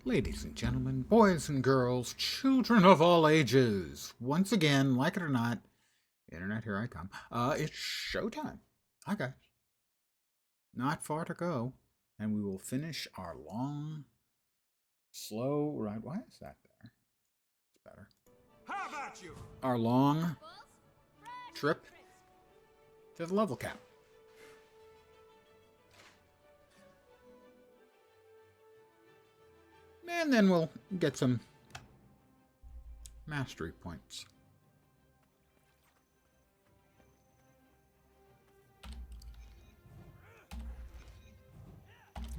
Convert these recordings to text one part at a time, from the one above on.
Ladies and gentlemen, boys and girls, children of all ages, once again, like it or not, Internet, here I come. It's showtime. Hi, guys. Not far to go, and we will finish our long, slow ride. Why is that there? It's better. How about you? Our long trip to the level cap. And then we'll get some mastery points.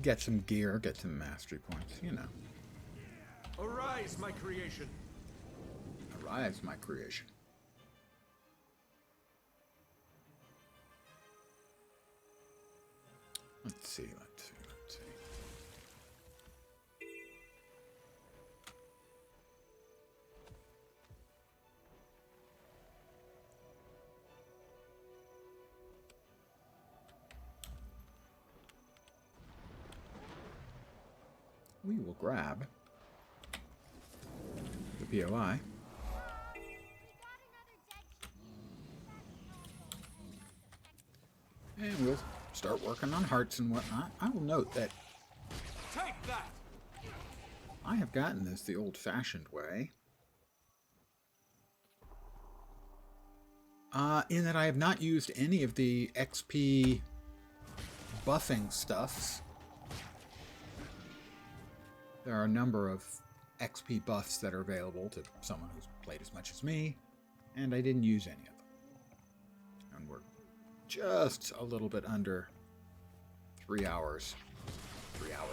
Get some gear, get some mastery points, you know. Arise, my creation. Arise, my creation. Let's see. We will grab the POI. And we'll start working on hearts and whatnot. I will note that Take that. I have gotten this the old-fashioned way. In that I have not used any of the XP buffing stuffs. There are a number of XP buffs that are available to someone who's played as much as me, and I didn't use any of them. And we're just a little bit under 3 hours.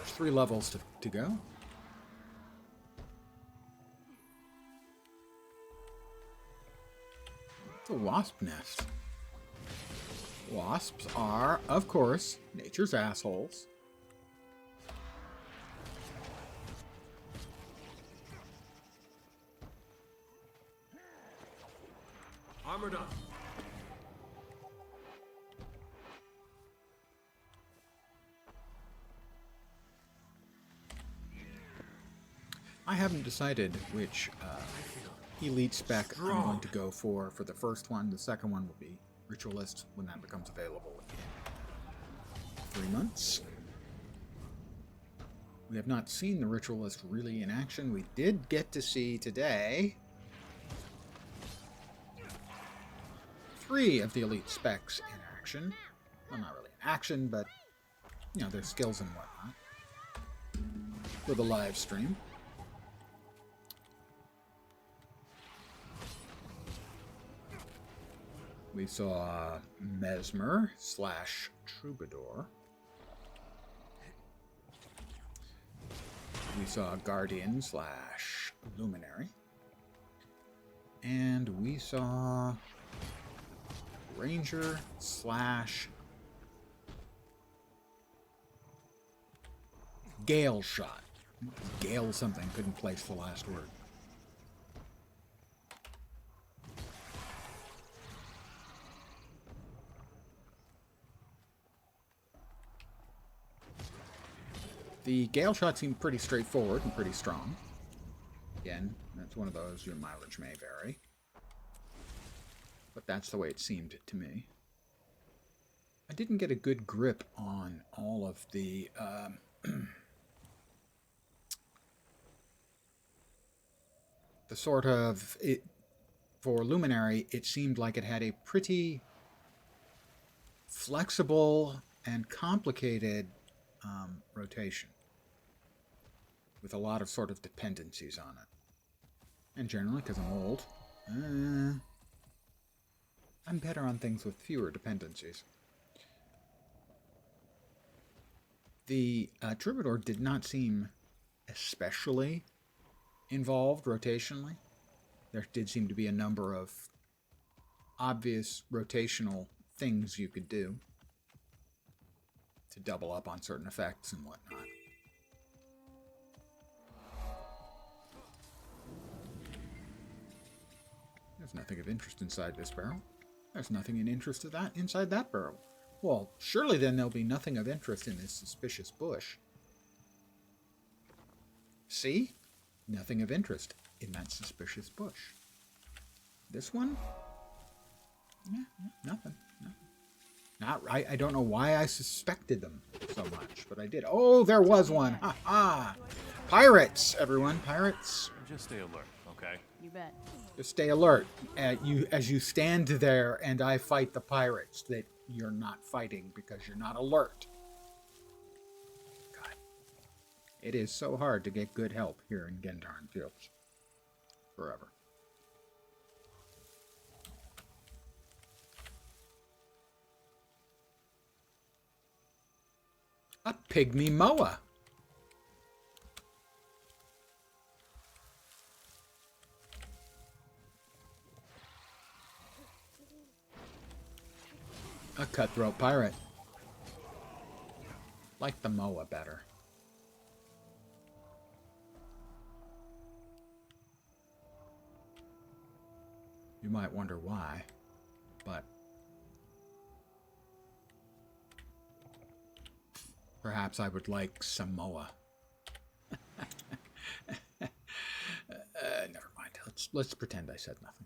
3 levels to go. It's a wasp nest. Wasps are, of course, nature's assholes. Armored up. I haven't decided which elite spec I'm going to go for the first one. The second one will be Ritualist when that becomes available in 3 months. We have not seen the Ritualist really in action. We did get to see today 3 of the elite specs in action. Well, not really in action, but, you know, their skills and whatnot. For the live stream. We saw Mesmer / Troubadour. We saw Guardian / Luminary. And we saw Ranger / Gale Shot. Gale something, couldn't place the last word. The Gale Shot seemed pretty straightforward and pretty strong. Again, that's one of those, your mileage may vary. But that's the way it seemed to me. I didn't get a good grip on all of the the sort of it for Luminary. It seemed like it had a pretty flexible and complicated rotation with a lot of sort of dependencies on it. And generally, because I'm old, I'm better on things with fewer dependencies. The Troubadour did not seem especially involved rotationally. There did seem to be a number of obvious rotational things you could do to double up on certain effects and whatnot. There's nothing of interest inside this barrel. There's nothing in interest of that inside that barrel. Well, surely then there'll be nothing of interest in this suspicious bush. See? Nothing of interest in that suspicious bush. This one? Yeah, nothing. Not right. I don't know why I suspected them so much, but I did. Oh, there was one. Ha ha. Pirates, everyone. Pirates. Just stay alert, okay? You bet. Just stay alert as you stand there and I fight the pirates that you're not fighting because you're not alert. God. It is so hard to get good help here in Gendarn Fields. Forever. A pygmy moa. A cutthroat pirate. Like the moa better. You might wonder why, but perhaps I would like some moa. Never mind. Let's pretend I said nothing.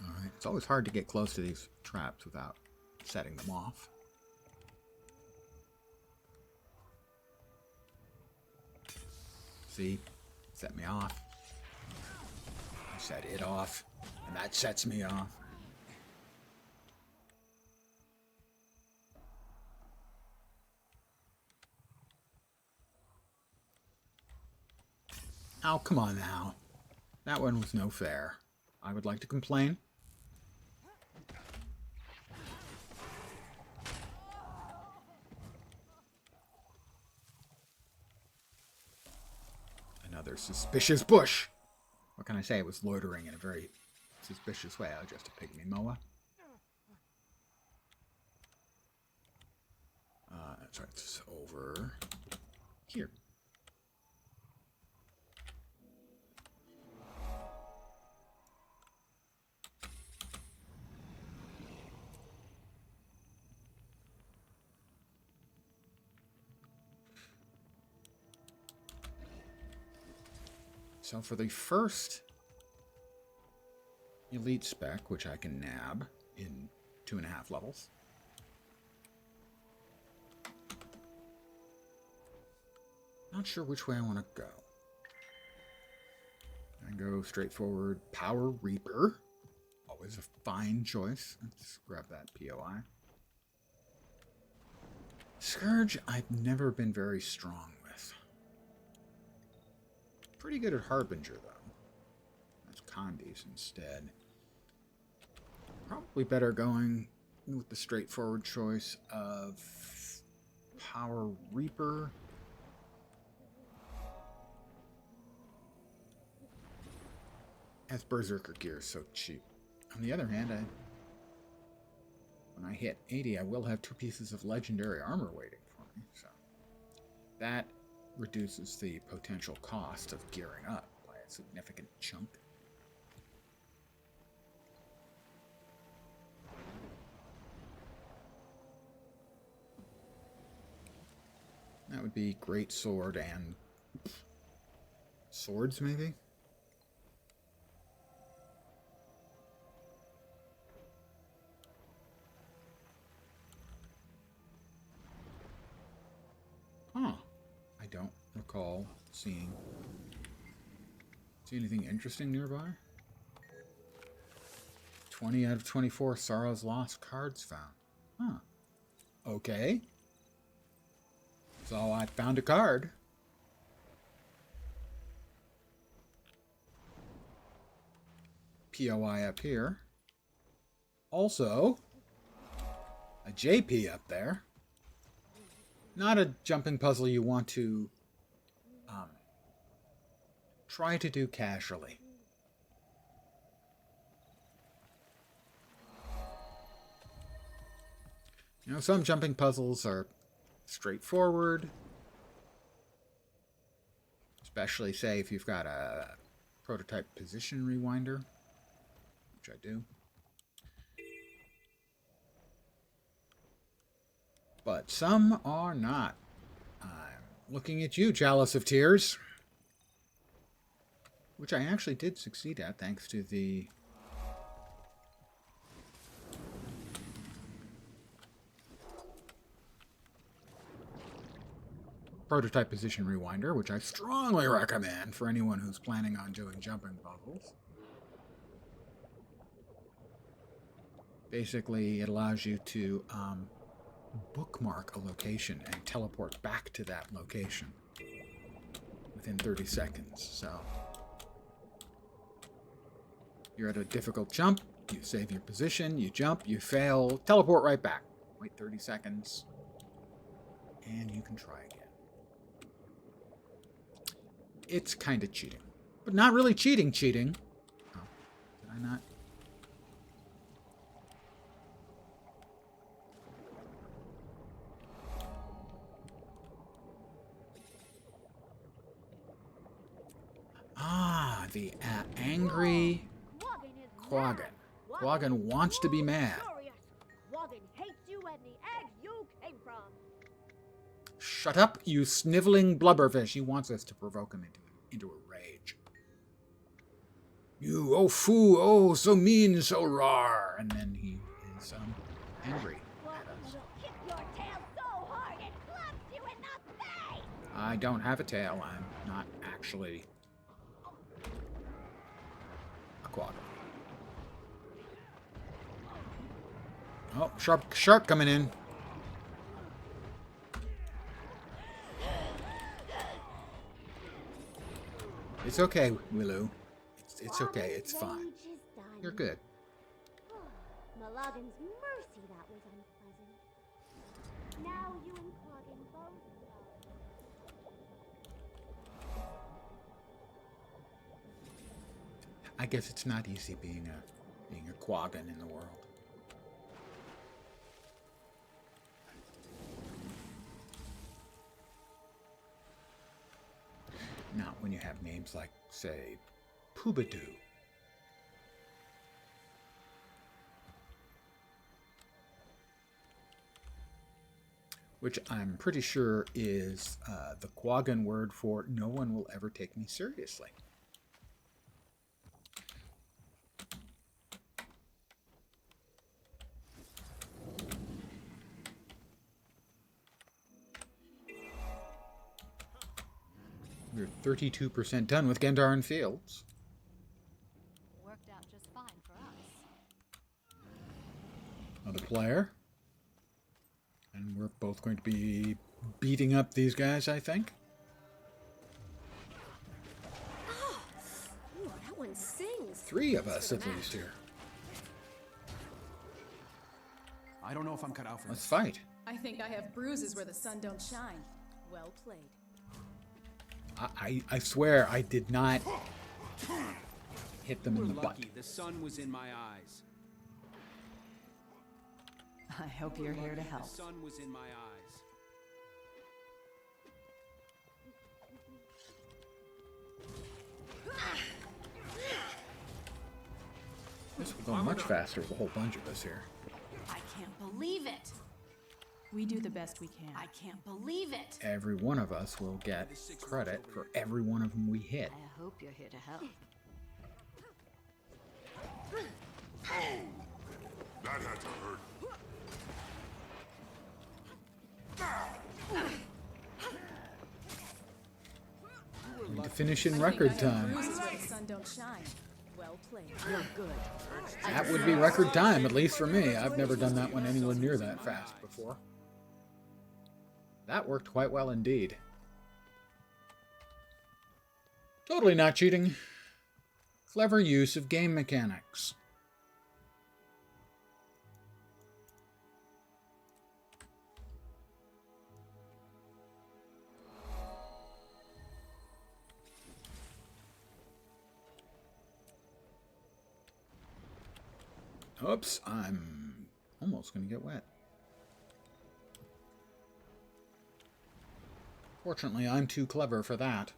All right. It's always hard to get close to these traps without setting them off. See? Set me off. I set it off, and that sets me off. Oh, come on now. That one was no fair. I would like to complain. Another suspicious bush. What can I say? It was loitering in a very suspicious way. Oh, just a pygmy moa. So it's over here. So for the first elite spec, which I can nab in 2.5 levels, not sure which way I want to go. I go straightforward Power Reaper. Always a fine choice. Let's grab that POI. Scourge, I've never been very strong with. Pretty good at Harbinger, though. That's Condi's instead. Probably better going with the straightforward choice of Power Reaper. As Berserker gear is so cheap. On the other hand, when I hit 80, I will have 2 pieces of legendary armor waiting for me. So that reduces the potential cost of gearing up by a significant chunk. That would be great sword and swords, maybe? Huh. I don't recall seeing anything interesting nearby. 20 out of 24 Sorrow's Lost cards found. Huh. Okay. So I found a card. POI up here. Also, a JP up there. Not a jumping puzzle you want to try to do casually. You know, some jumping puzzles are straightforward. Especially, say, if you've got a prototype position rewinder, which I do. but some are not. I'm looking at you, Chalice of Tears, which I actually did succeed at thanks to the prototype position rewinder, which I strongly recommend for anyone who's planning on doing jumping puzzles. Basically, it allows you to bookmark a location and teleport back to that location within 30 seconds. So you're at a difficult jump, you save your position, you jump, you fail, teleport right back. Wait 30 seconds, and you can try again. It's kind of cheating, but not really cheating. Oh, did I not? Ah, the angry Quaggan. Quaggan wants to be mad. Quaggan hates you and the egg you came from. Shut up, you sniveling blubberfish. He wants us to provoke him into a rage. You, oh foo, oh, so mean, so raw. And then he is angry at us. Kick your tail so hard it clubs you in the face. I don't have a tail. I'm not actually a Quaggan. Oh, shark coming in. It's okay, Willow. It's okay. It's fine. You're good. Mulligan's mercy, that was unpleasant. Now you and Quaggan both know. I guess it's not easy being a Quaggan in the world. Not when you have names like, say, Poobadoo. Which I'm pretty sure is the Quaggan word for no one will ever take me seriously. We're 32% done with Gendarin Fields. Worked out just fine for us. Another player. And we're both going to be beating up these guys, I think. Ooh, that one sings. 3 of us, at least, here. I don't know if I'm cut out for Let's this. fight. I think I have bruises where the sun don't shine. Well played. I swear I did not hit them in the butt. Lucky the sun was in my eyes. I hope you're here to help. The sun was in my eyes. This will go much faster with a whole bunch of us here. I can't believe it. We do the best we can. I can't believe it. Every one of us will get credit for every one of them we hit. I hope you're here to help. That had to hurt. We need to finish in I record think I have time. bruises where the sun don't shine. Well played. You're good. That would be record time, at least for me. I've never done that one anywhere near that fast before. That worked quite well indeed. Totally not cheating. Clever use of game mechanics. Oops, I'm almost going to get wet. Fortunately, I'm too clever for that.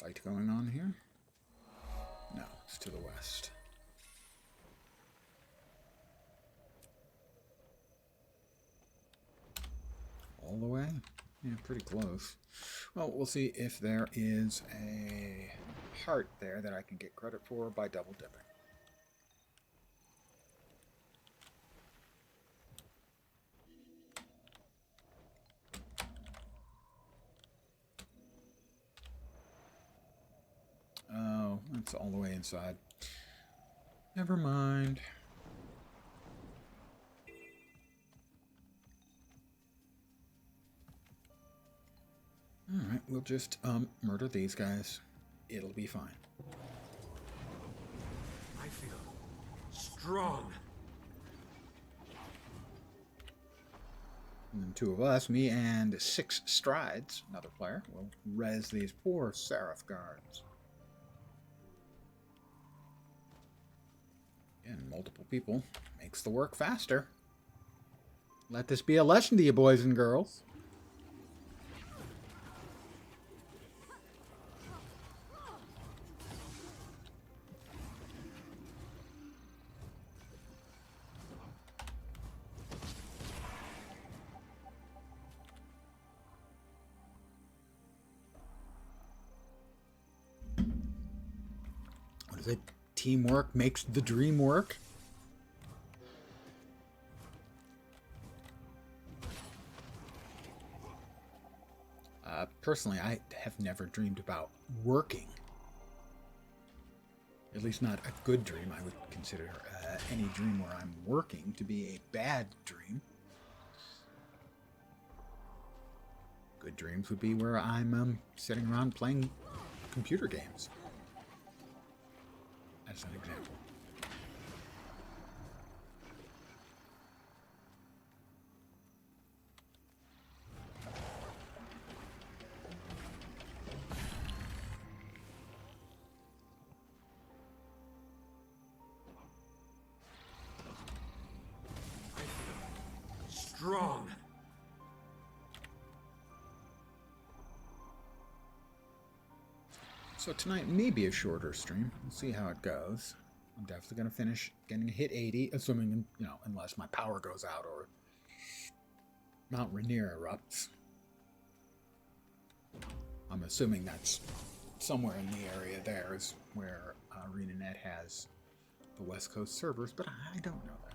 fight going on here? No, it's to the west. All the way? Yeah, pretty close. Well, we'll see if there is a heart there that I can get credit for by double dipping. Oh, that's all the way inside. Never mind. Alright, we'll just murder these guys. It'll be fine. I feel strong. And then two of us, me and Six Strides, another player, will res these poor Seraph guards. Again, multiple people makes the work faster. Let this be a lesson to you, boys and girls. What is it? Teamwork makes the dream work. Personally, I have never dreamed about working. At least not a good dream. I would consider any dream where I'm working to be a bad dream. Good dreams would be where I'm sitting around playing computer games. As an example. Strong. So tonight may be a shorter stream. We'll see how it goes. I'm definitely going to finish getting a hit 80, assuming, you know, unless my power goes out or Mount Rainier erupts. I'm assuming that's somewhere in the area there is where ArenaNet has the West Coast servers, but I don't know that.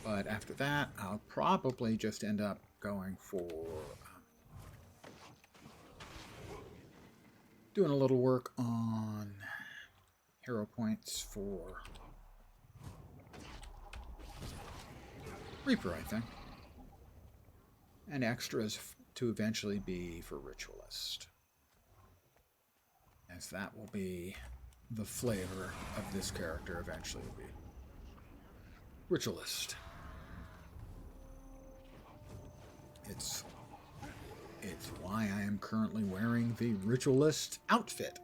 But after that, I'll probably just end up going for doing a little work on hero points for Reaper, I think. And extras to eventually be for Ritualist. As that will be the flavor of this character eventually will be Ritualist. It's why I am currently wearing the Ritualist outfit.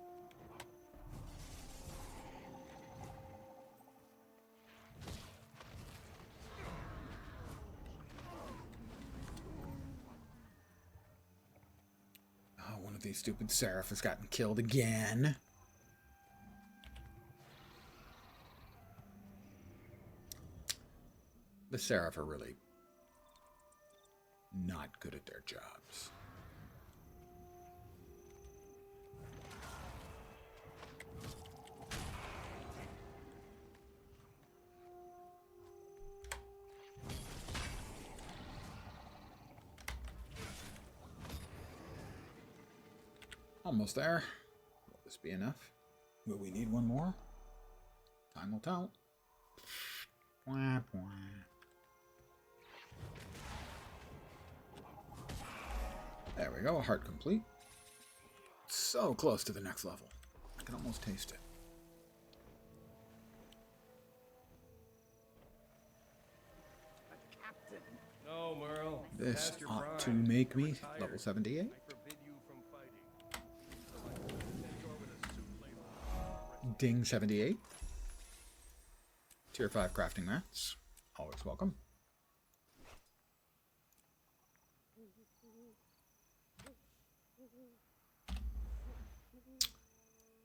Oh, one of these stupid Seraph has gotten killed again. The Seraph are really not good at their jobs. Almost there. Will this be enough? Will we need one more? Time will tell. Wah, wah. There we go, a heart complete. So close to the next level. I can almost taste it. No, Merle. This Past your ought to prime. make me Retired. level 78. I forbid you from fighting. So I can send you over to suit labor. Ding 78. Tier 5 crafting mats. Always welcome.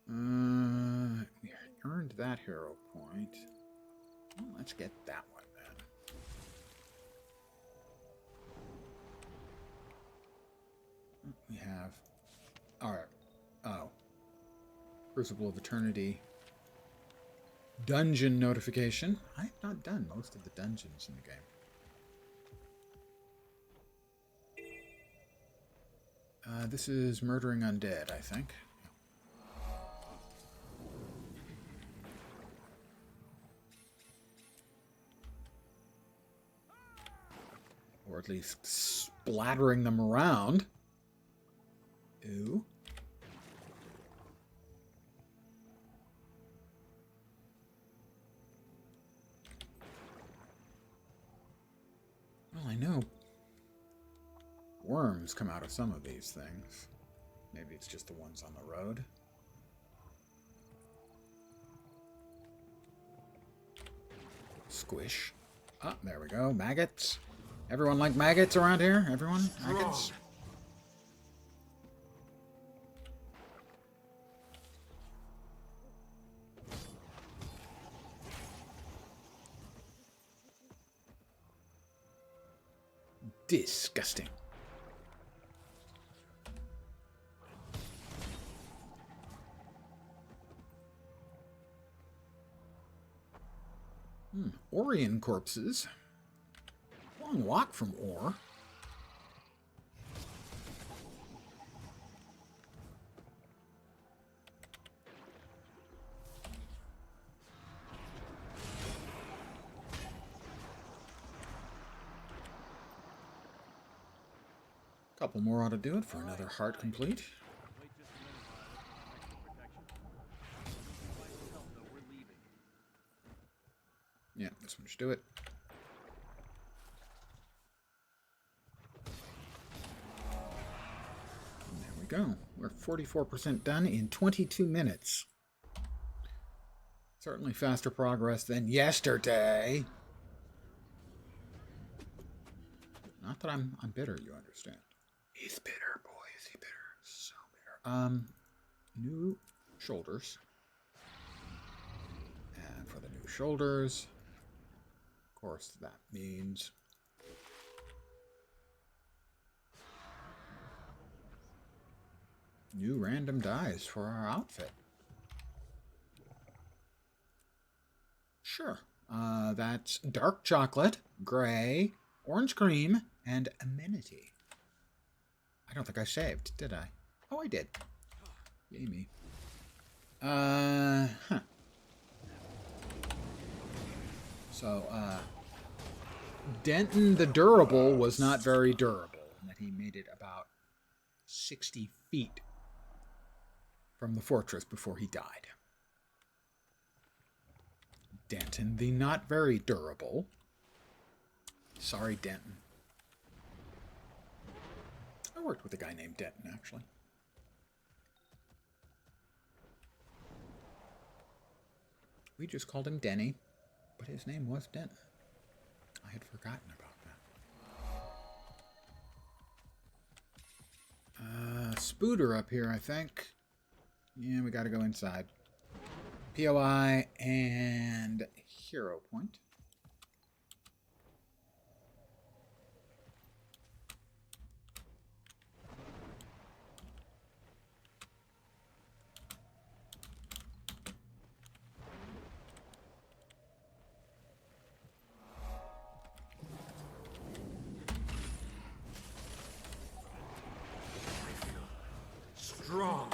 We earned that hero point. Well, let's get that one then. We have... Alright. Oh. Crucible of Eternity. Dungeon notification. I have not done most of the dungeons in the game. This is Murdering Undead, I think. Or at least splattering them around. Ooh. Well, I know worms come out of some of these things. Maybe it's just the ones on the road. Squish. Ah, there we go. Maggots. Everyone like maggots around here? Everyone? Maggots? Disgusting. Orion corpses. Long walk from ore. Couple more ought to do it for another heart complete. Wait just a minute, Violet. Extra protection. If help, though, we're leaving. Yeah, this one should do it. And there we go. We're 44% done in 22 minutes. Certainly faster progress than yesterday. Not that I'm bitter, you understand. He's bitter, boy, is he bitter. So bitter. New shoulders. And for the new shoulders, of course, that means new random dyes for our outfit. Sure. That's dark chocolate, gray, orange cream, and amenity. I don't think I saved, did I? Oh, I did. Yay me. So, Denton the Durable was not very durable, in that he made it about 60 feet from the fortress before he died. Denton the Not Very Durable. Sorry, Denton. I worked with a guy named Denton, actually. We just called him Denny, but his name was Denton. I had forgotten about that. Spooter up here, I think. Yeah, we gotta go inside. POI and hero point. Strong.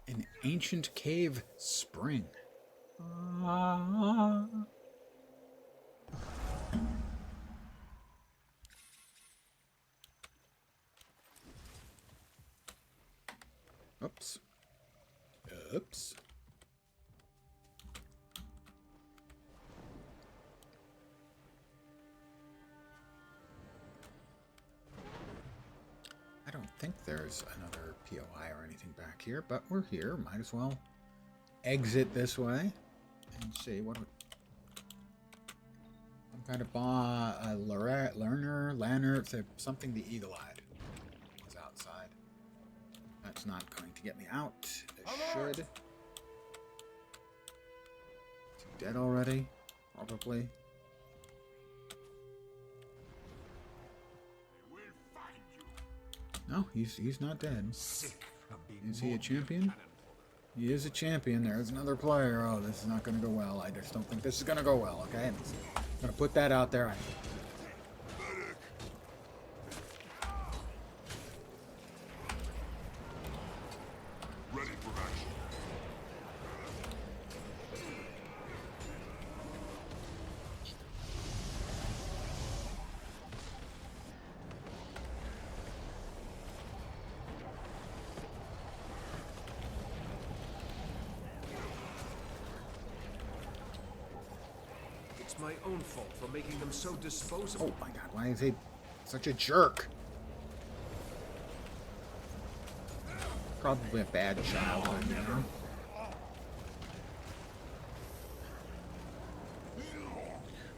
An ancient cave spring. Oops. Oops. think there's another POI or anything back here, but we're here. Might as well exit this way and see what. Some kind of learner, something the eagle-eyed is outside. That's not going to get me out. It should. Is he dead already? Probably. No, he's not dead. Is he a champion? He is a champion. There's another player. Oh, this is not going to go well. I just don't think this is going to go well, okay? I'm going to put that out there. Ready for action. It's my own fault for making them so disposable. Oh my god, why is he such a jerk? Probably a bad childhood, you know?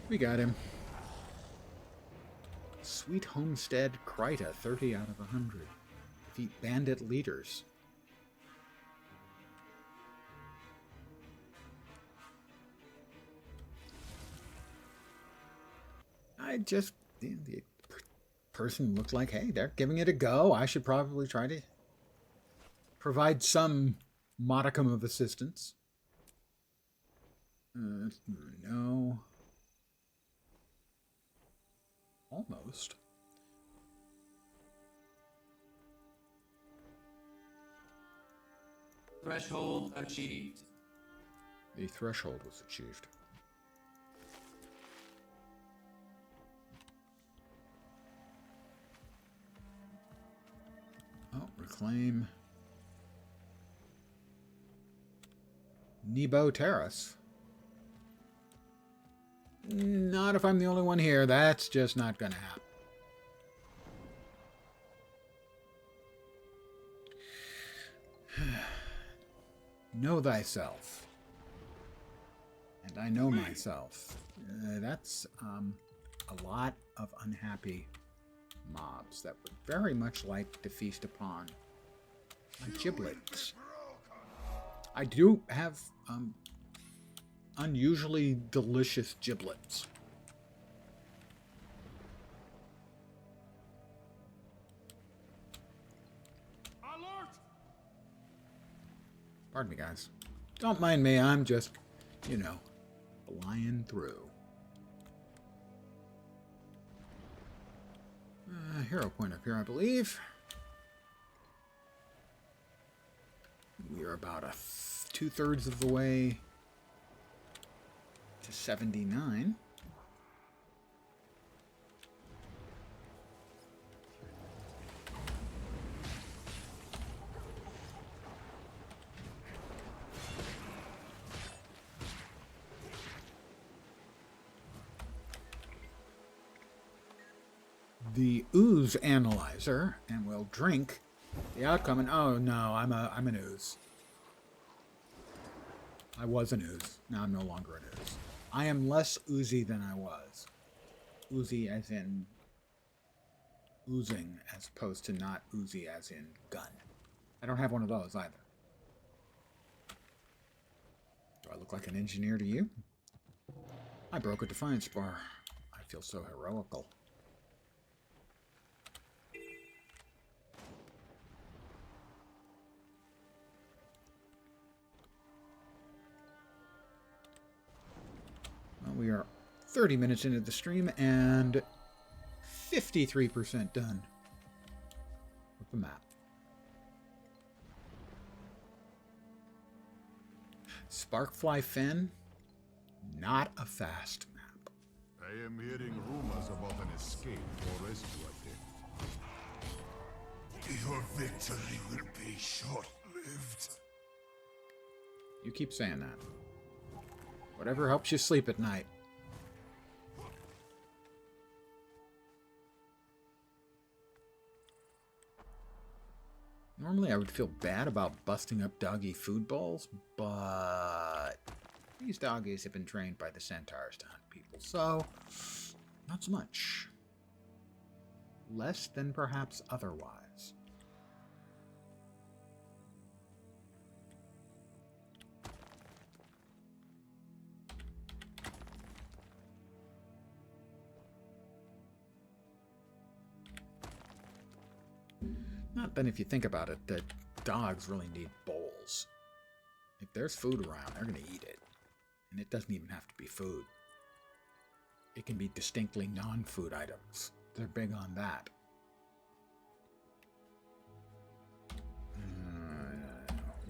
We got him. Sweet Homestead Kryta, 30 out of 100. Defeat bandit leaders. The person looked like, hey, they're giving it a go. I should probably try to provide some modicum of assistance. No. Almost. Threshold achieved. The threshold was achieved. Oh, reclaim Nebo Terrace. Not if I'm the only one here. That's just not gonna happen. Know thyself. And I know myself. That's a lot of unhappy mobs that would very much like to feast upon my giblets. I do have unusually delicious giblets. Alert! Pardon me, guys. Don't mind me. I'm just, you know, flying through. Hero point up here, I believe. We are about 2/3 of the way to 79. The ooze analyzer, and we'll drink the outcome. And oh no, I'm an ooze. I was an ooze. Now I'm no longer an ooze. I am less oozy than I was. Oozy as in oozing, as opposed to not oozy as in gun. I don't have one of those either. Do I look like an engineer to you? I broke a defiance bar. I feel so heroical. Well, we are 30 minutes into the stream and 53% done with the map. Sparkfly Fen, not a fast map. I am hearing rumors about an escape or rescue attempt. Your victory will be short-lived. You keep saying that. Whatever helps you sleep at night. Normally I would feel bad about busting up doggy food bowls, but these doggies have been trained by the centaurs to hunt people, so not so much. Less than perhaps otherwise. Not that if you think about it, that dogs really need bowls. If there's food around, they're going to eat it. And it doesn't even have to be food. It can be distinctly non-food items. They're big on that.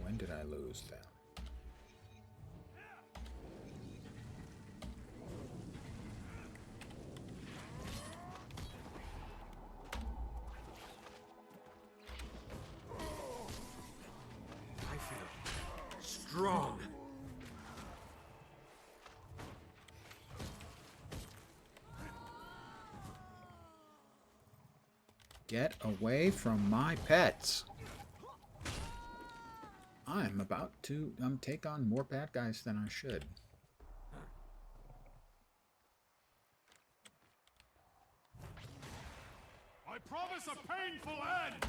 When did I lose them? I feel strong. Get away from my pets. I'm about to take on more bad guys than I should. I promise a painful end!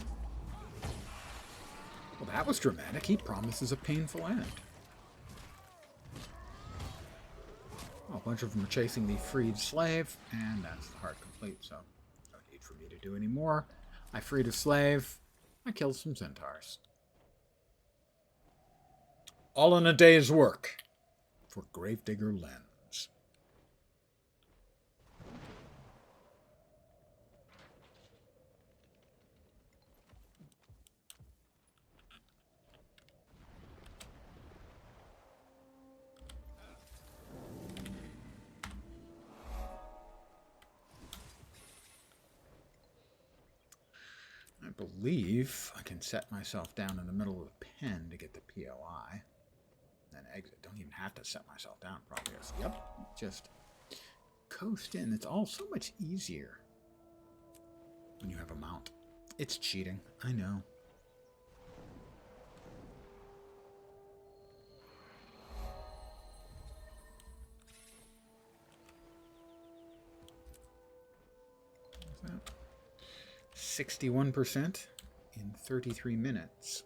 Well, that was dramatic. He promises a painful end. Oh, a bunch of them are chasing the freed slave, and that's the heart complete, so no need for me to do any more. I freed a slave. I killed some centaurs. All in a day's work for Gravedigger Lens. I believe I can set myself down in the middle of the pen to get the POI. Then exit. Don't even have to set myself down, probably. Yep. Just coast in. It's all so much easier when you have a mount. It's cheating. I know. What's that? 61% in 33 minutes.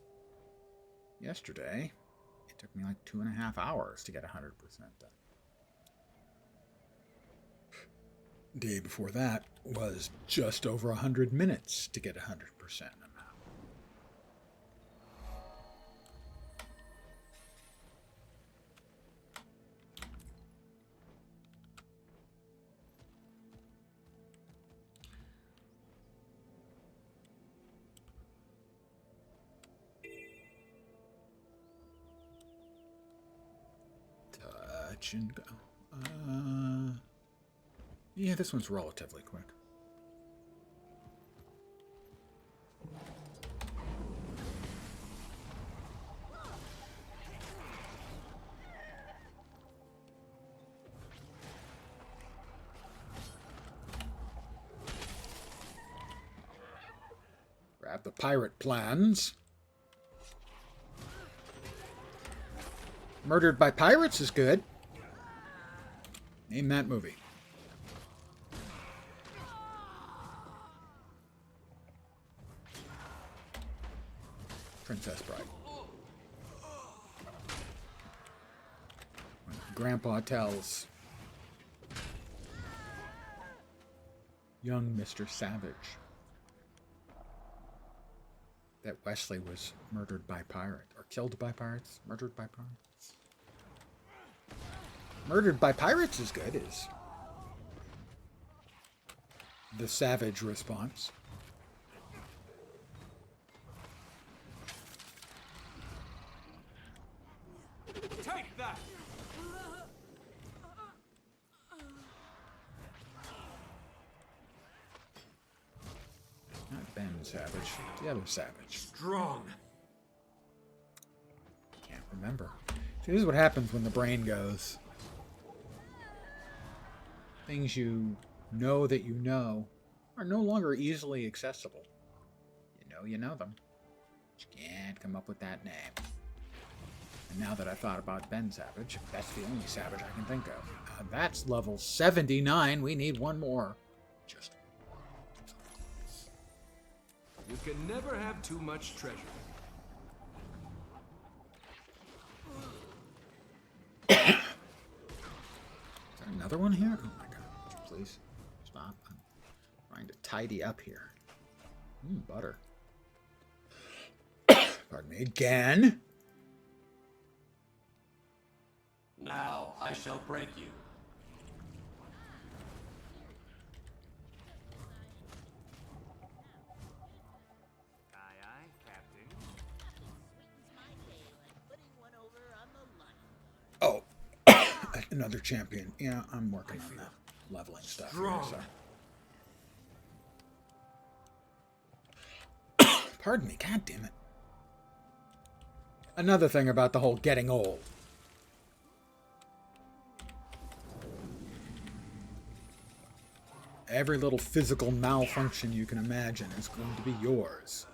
Yesterday, it took me like 2.5 hours to get 100% done. Day before that was just over 100 minutes to get 100% amount. Touch and go. Yeah, this one's relatively quick. Grab the pirate plans. Murdered by Pirates is good. Name that movie. Princess Bride. When Grandpa tells young Mr. Savage that Wesley was murdered by pirates, or killed by pirates, murdered by pirates. Murdered by pirates is good, is the Savage response. Take that! Not Ben Savage, the other Savage. Strong. Can't remember. See, this is what happens when the brain goes. Things you know that you know are no longer easily accessible. You know them. You can't come up with that name. And now that I thought about Ben Savage, that's the only Savage I can think of. That's level 79. We need one more. Just one. You can never have too much treasure. Is there another one here? Oh my god. Would you please stop? I'm trying to tidy up here. Butter. Pardon me again. Now I shall break you. Aye, aye, Captain. Oh, another champion. Yeah, I'm working on that leveling stuff. Here, Strong. so. Pardon me, god damn it. Another thing about the whole getting old. Every little physical malfunction you can imagine is going to be yours.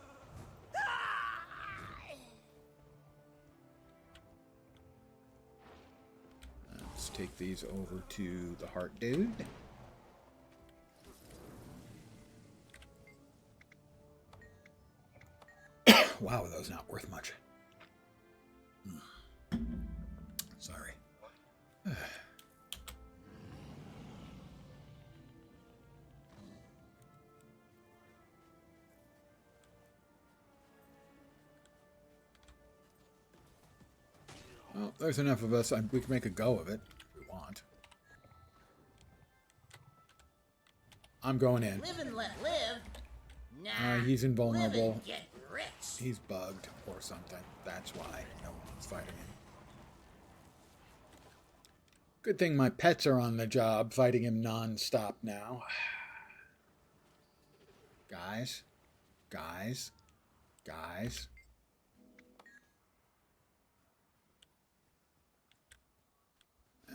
Let's take these over to the heart dude. Wow, are those not worth much? Sorry. Well, there's enough of us. We can make a go of it if we want. I'm going in. Live and let live. Nah, he's invulnerable. live and get rich. He's bugged or something. That's why no one's fighting him. Good thing my pets are on the job, fighting him non-stop now. Guys. Guys. Guys.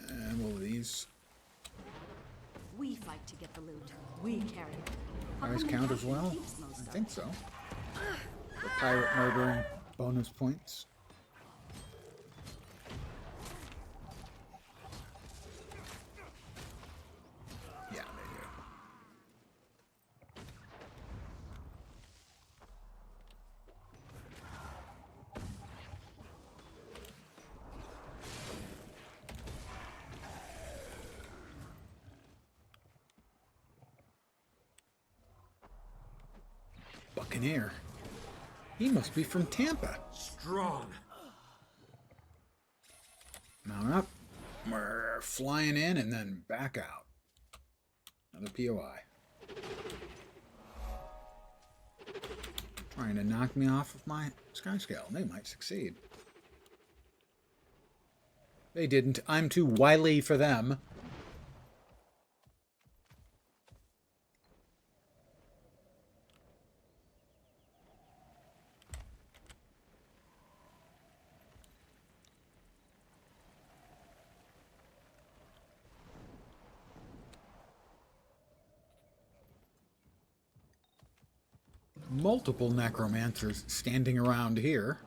And will these We fight to get the loot. We carry it. guys count as well? I think so. For pirate murdering bonus points. Yeah, they do. Buccaneer. He must be from Tampa. Strong. Mount up. We're flying in and then back out. Another POI. Trying to knock me off of my sky scale. They might succeed. They didn't. I'm too wily for them. Multiple necromancers standing around here.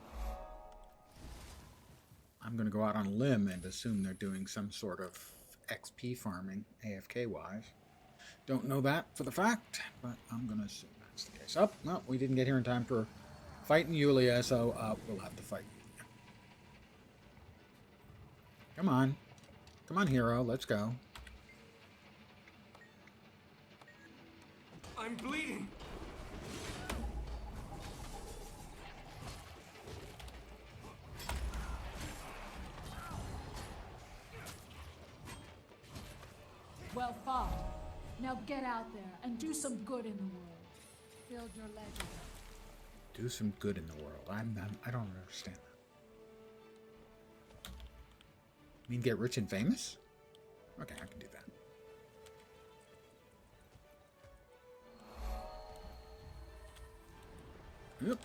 I'm going to go out on a limb and assume they're doing some sort of XP farming, AFK-wise. Don't know that for the fact, but I'm going to assume that's the case. Oh, well, we didn't get here in time for fighting Yulia, so we'll have to fight Yulia. Come on. Come on, hero. Let's go. I'm bleeding. Well fought. Now get out there and do some good in the world. Build your legend. Do some good in the world. I don't understand that. You mean get rich and famous? Okay, I can do that. Yep.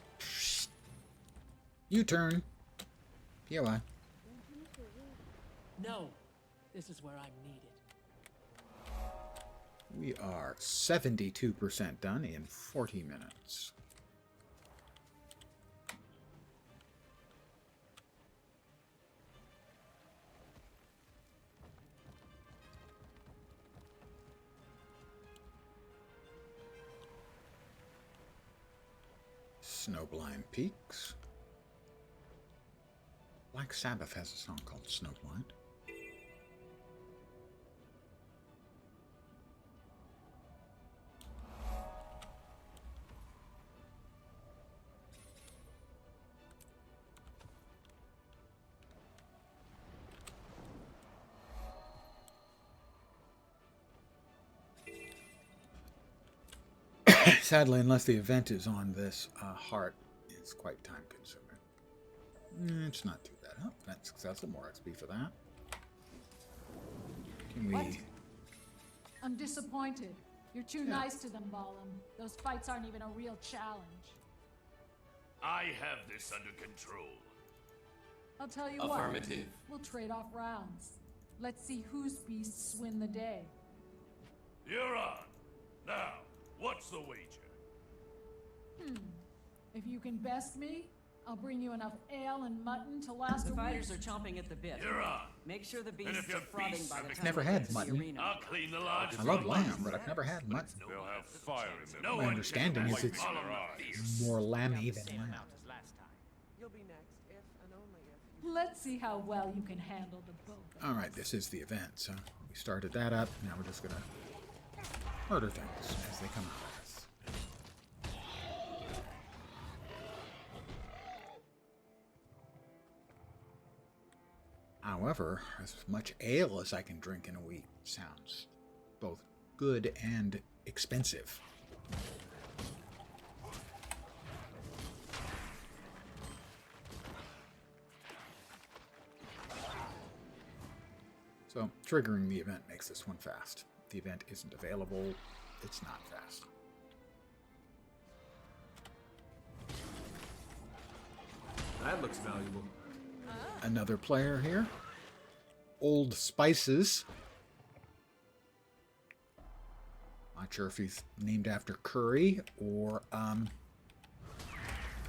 U-turn. POI. No, this is where I'm needed. We are 72% done in 40 minutes. Snowblind Peaks. Black Sabbath has a song called Snowblind. Sadly, unless the event is on this heart, it's quite time consuming. It's not too bad. Oh, that's successful. More XP for that. Can we... What? I'm disappointed. You're too nice to them, Balam. Those fights aren't even a real challenge. I have this under control. I'll tell you Affirmative. what. We'll trade off rounds. Let's see whose beasts win the day. You're on. Now, what's the wager? If you can best me, I'll bring you enough ale and mutton to last The a week. fighters are chomping at the bit. You're on. Make sure the if beasts your are frothing beasts by have the been- time Never we had get to the mutton. arena. I'll clean the lodge. I love lamb, but I've never had mutton. They'll have fire in their No My one understanding can is it's follow the fierce. more lammy than lamb. You'll be next, if and only if. Let's see how well you can handle the both. All right, this is the event, so we started that up. Now we're just gonna murder things as they come out of us. However, as much ale as I can drink in a week sounds both good and expensive. So, triggering the event makes this one fast. If the event isn't available, it's not fast. That looks valuable. Another player here. Old Spices. Not sure if he's named after curry or underarm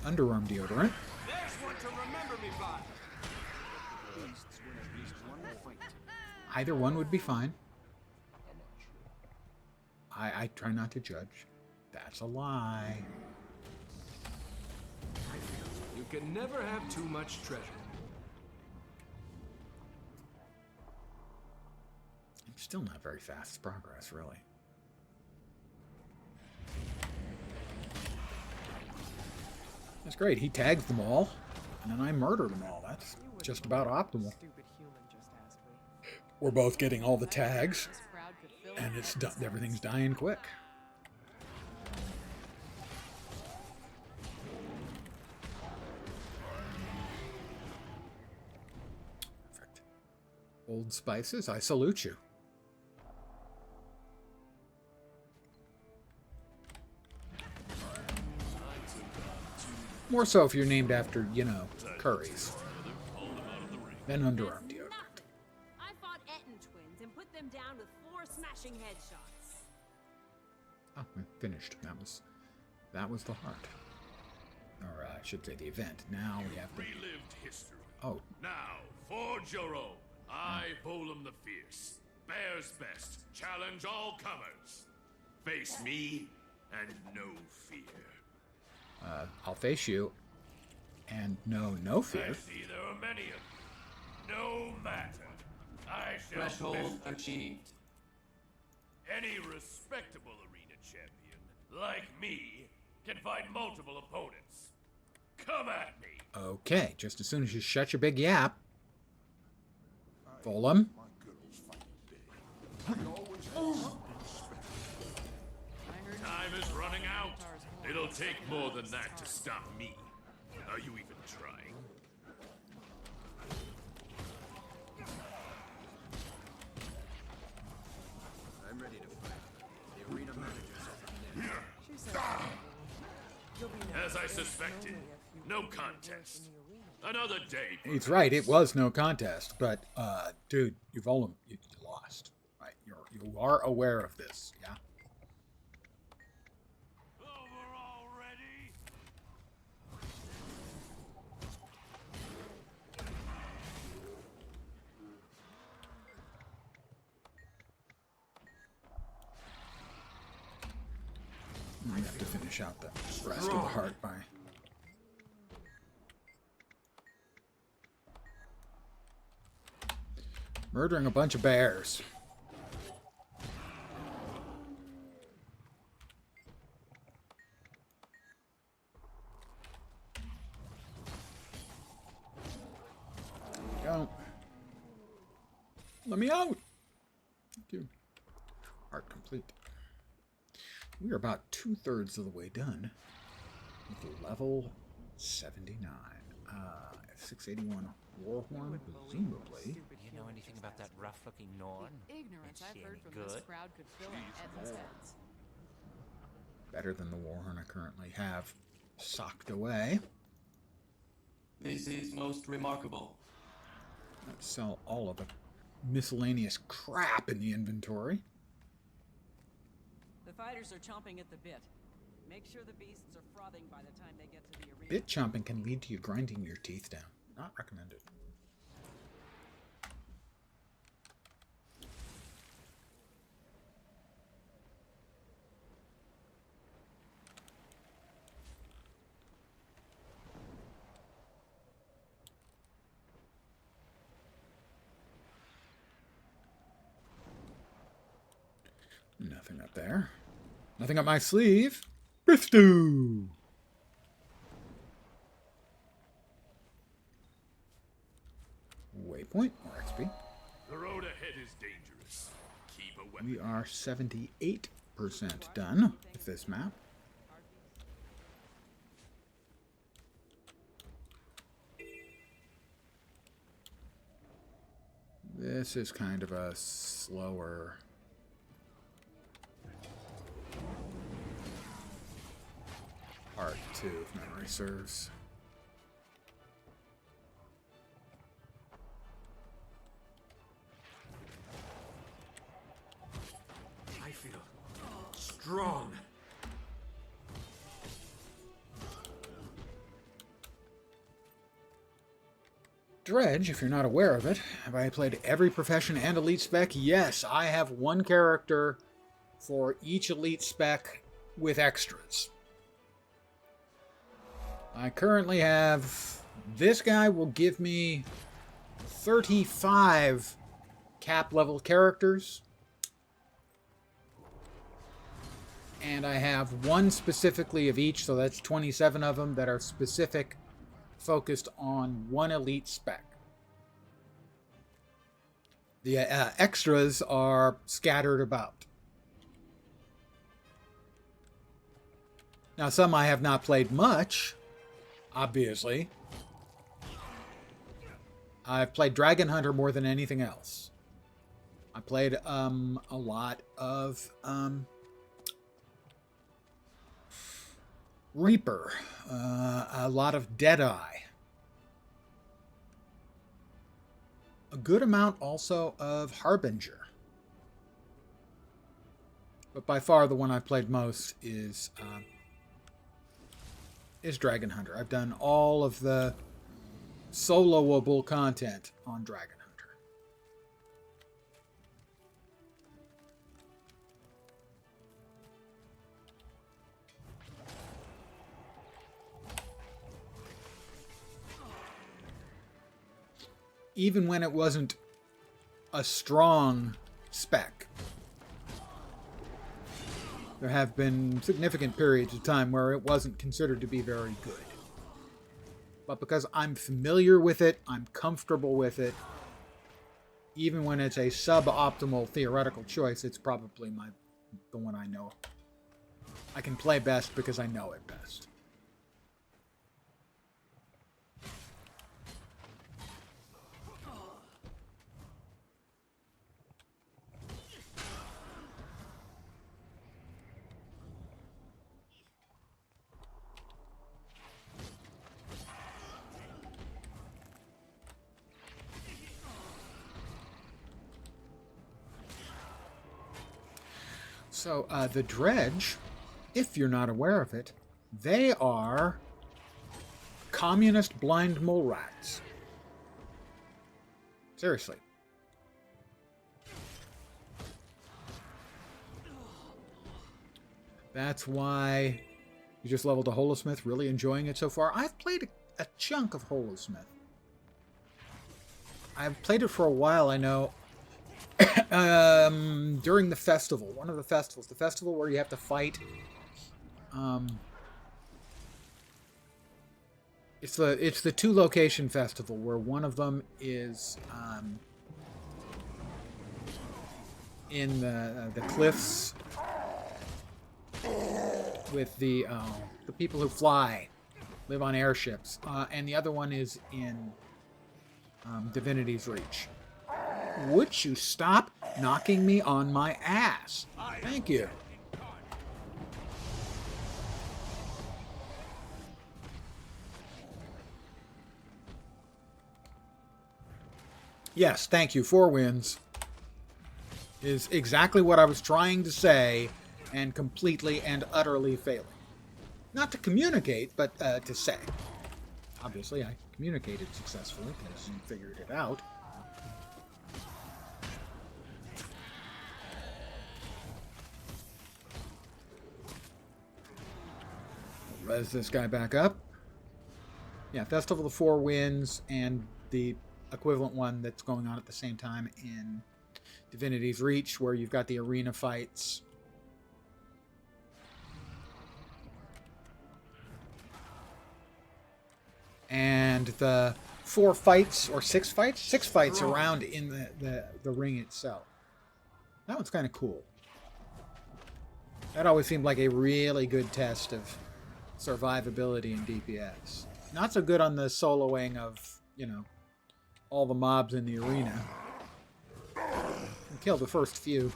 deodorant. There's one to remember me by. Either one would be fine. I try not to judge. That's a lie. You can never have too much treasure. I'm still not very fast progress, really. That's great. He tags them all, and then I murder them all. That's just about optimal. Stupid human just asked me. We're both getting all the tags, This crowd could fill and it's done. Everything's dying quick. Perfect. Old Spices, I salute you. More so if you're named after, you know, curries. Then underarm deodorant. I fought Etten twins and put them down with floor-smashing headshots. Oh, we finished. That was the heart. Or I should say the event. Now we have to... Relived history. Oh, Now, forge your own. I, Volam the Fierce, bears best, challenge all comers. Face me, and no fear. I'll face you. And no fear. I see there are many of you. No matter. I shall Threshold best achieved. any respectable arena champion, like me, can fight multiple opponents. Come at me. Okay, just as soon as you shut your big yap. Fulham. My girls fight today. We always have something special. Time is running out. It'll take more than that to stop me. Are you even trying? I'm ready to fight. The arena manager's As I suspected, no contest. Another day. He's right, it was no contest. But, dude, you lost. Right? You are aware of this, yeah? Over already? I have to finish out the rest of the heart by Murdering a bunch of bears. Go. Let me out. Thank you. Art complete. We are about 2/3 of the way done with level 79. 681 Warhorn, presumably. You know anything about that rough-looking Norn? Ignorance Is I've she heard any from good? this crowd could fill in Ed's heads. Better than the Warhorn I currently have socked away. This is most remarkable. Let's sell all of the miscellaneous crap in the inventory. The fighters are chomping at the bit. Make sure the beasts are frothing by the time they get to the arena. Bit chomping can lead to you grinding your teeth down. Not recommended. Nothing up there. Nothing up my sleeve. Bristow! Waypoint, more XP. The road ahead is dangerous. Keep a weapon. We are 78% done with this map. This is kind of a slower part too, if memory serves. I feel strong. Dredge, if you're not aware of it, have I played every profession and elite spec? Yes, I have one character for each elite spec with extras. I currently have... This guy will give me 35 cap level characters. And I have one specifically of each, so that's 27 of them that are specific, focused on one elite spec. The extras are scattered about. Now, some I have not played much, obviously. I've played Dragon Hunter more than anything else. I played a lot of Reaper, a lot of Deadeye. A good amount also of Harbinger. But by far the one I've played most is Dragon Hunter. I've done all of the soloable content on Dragon Hunter. Even when it wasn't a strong spec. There have been significant periods of time where it wasn't considered to be very good. But because I'm familiar with it, I'm comfortable with it, even when it's a suboptimal theoretical choice, it's probably the one I know. I can play best because I know it best. So, the Dredge, if you're not aware of it, they are communist blind mole rats. Seriously. That's why you just leveled a Holosmith, really enjoying it so far. I've played a chunk of Holosmith. I've played it for a while, I know. During the festival, one of the festivals, the festival where you have to fight. It's the two location festival where one of them is in the cliffs with the people who fly, live on airships, and the other one is in Divinity's Reach. Would you stop knocking me on my ass? Thank you. Yes, thank you. 4 wins is exactly what I was trying to say and completely and utterly failing. Not to communicate, but to say. Obviously, I communicated successfully because you figured it out. Res this guy back up. Yeah, Festival of 4 Winds and the equivalent one that's going on at the same time in Divinity's Reach, where you've got the arena fights. And the 4 fights, or 6 fights? 6 fights around in the ring itself. That one's kind of cool. That always seemed like a really good test of survivability in DPS. Not so good on the soloing of, you know, all the mobs in the arena. Kill the first few.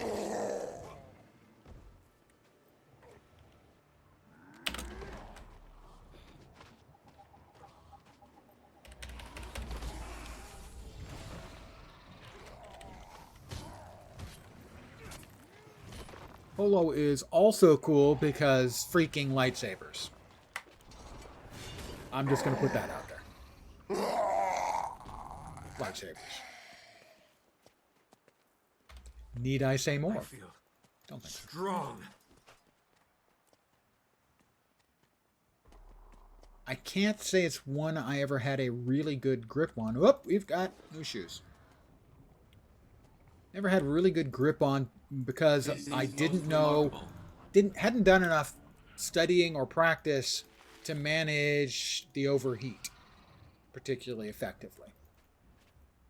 Polo is also cool because freaking lightsabers. I'm just going to put that out there. Lightsabers. Need I say more? I feel Don't think so. strong. I can't say it's one I ever had a really good grip on. Oop, we've got new shoes. Never had really good grip on because I didn't know, hadn't done enough studying or practice to manage the overheat particularly effectively.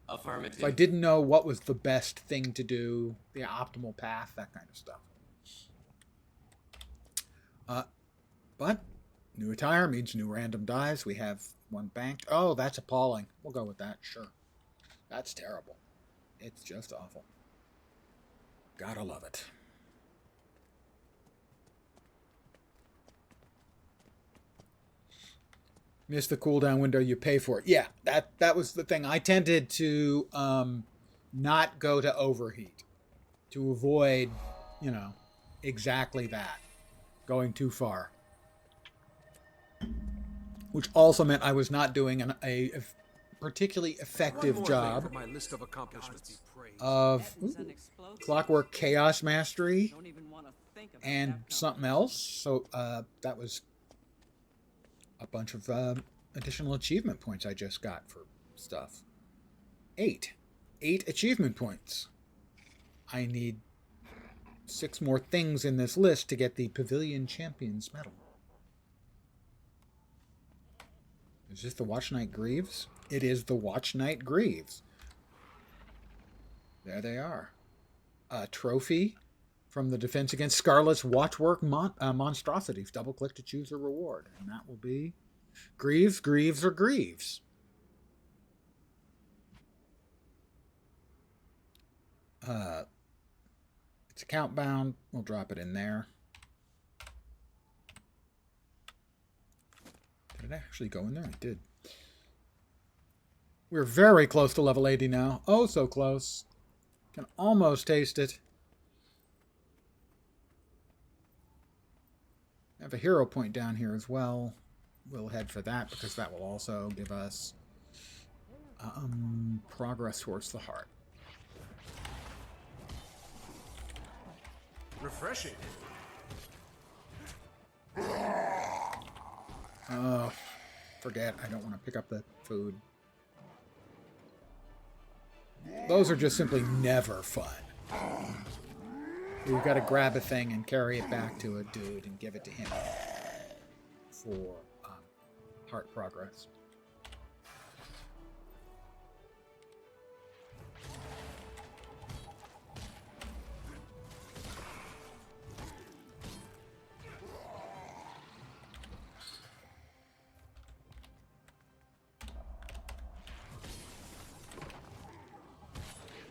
Affirmative. So I didn't know what was the best thing to do, the optimal path, that kind of stuff. But new attire means new random dies. We have 1 banked. Oh, that's appalling. We'll go with that, sure. That's terrible. It's just awful. Gotta love it. Miss the cooldown window, you pay for it. Yeah, that was the thing. I tended to not go to overheat, to avoid, you know, exactly that, going too far. Which also meant I was not doing a particularly effective job My list of accomplishments. of Clockwork Chaos Mastery Don't even want to think about and that something else. So that was a bunch of additional achievement points I just got for stuff. 8 achievement points. I need 6 more things in this list to get the Pavilion Champions medal. Is this the Watch Knight Greaves? It is the Watch Knight Greaves. There they are. A trophy from the Defense Against Scarlet's Watchwork Monstrosities. Double click to choose a reward. And that will be Greaves, Greaves, or Greaves. It's account bound. We'll drop it in there. Did it actually go in there? It did. We're very close to level 80 now. Oh, so close. Can almost taste it. I have a hero point down here as well. We'll head for that because that will also give us progress towards the heart. Refreshing. Oh, forget. I don't want to pick up the food. Those are just simply never fun. You've got to grab a thing and carry it back to a dude and give it to him for heart progress.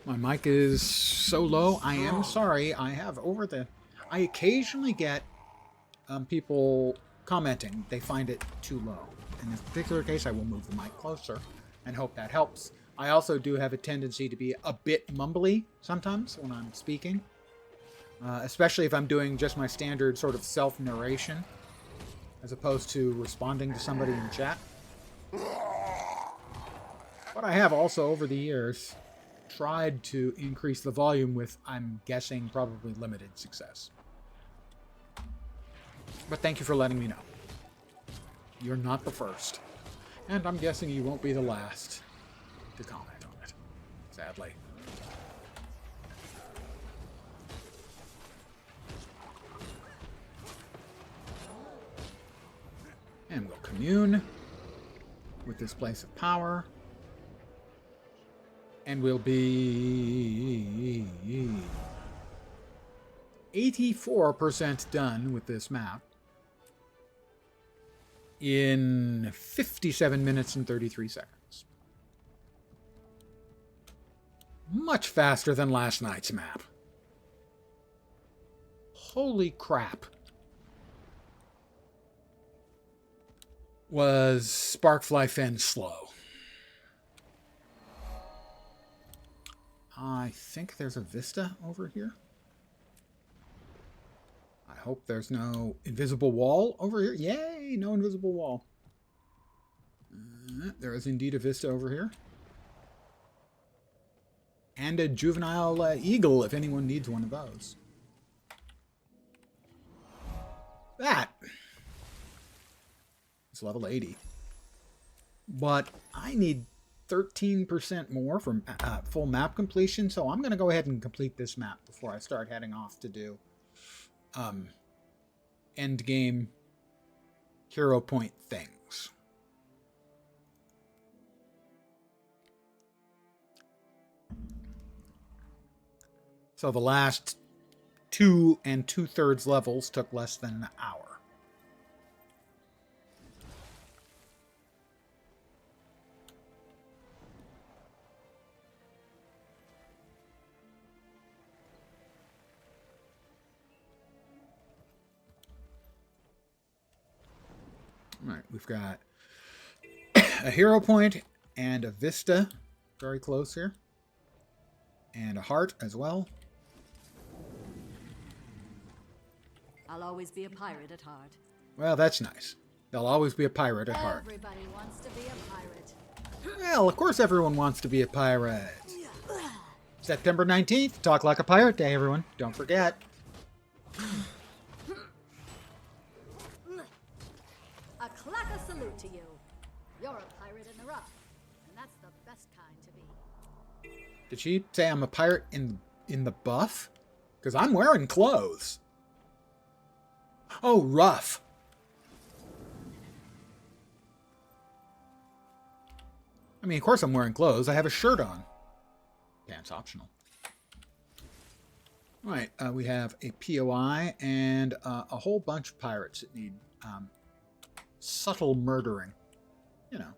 My mic is so low. I am sorry. I occasionally get people commenting they find it too low. In this particular case, I will move the mic closer and hope that helps. I also do have a tendency to be a bit mumbly sometimes when I'm speaking, especially if I'm doing just my standard sort of self-narration as opposed to responding to somebody in chat. But I have also, over the years, tried to increase the volume with, I'm guessing, probably limited success. But thank you for letting me know. You're not the first. And I'm guessing you won't be the last to comment on it, sadly. And we'll commune with this place of power. And we'll be 84% done with this map in 57 minutes and 33 seconds. Much faster than last night's map. Holy crap. Was Sparkfly Fen slow? I think there's a vista over here. I hope there's no invisible wall over here. Yay, no invisible wall. There is indeed a vista over here. And a juvenile eagle if anyone needs one of those. That is level 80. But I need 13% more from full map completion, so I'm going to go ahead and complete this map before I start heading off to do end game hero point things. So the last 2 2/3 levels took less than an hour. All right, we've got a hero point and a vista very close here. And a heart as well. I'll always be a pirate at heart. Well, that's nice. There'll always be a pirate at heart. Everybody wants to be a pirate. Well, of course everyone wants to be a pirate. September 19th, Talk Like a Pirate Day, everyone. Don't forget. A clacker salute to you. You're a pirate in the rough, and that's the best kind to be. Did she say I'm a pirate in the buff? Because I'm wearing clothes. Oh, rough. I mean, of course I'm wearing clothes. I have a shirt on. Pants optional. All right, we have a POI and a whole bunch of pirates that need subtle murdering. You know.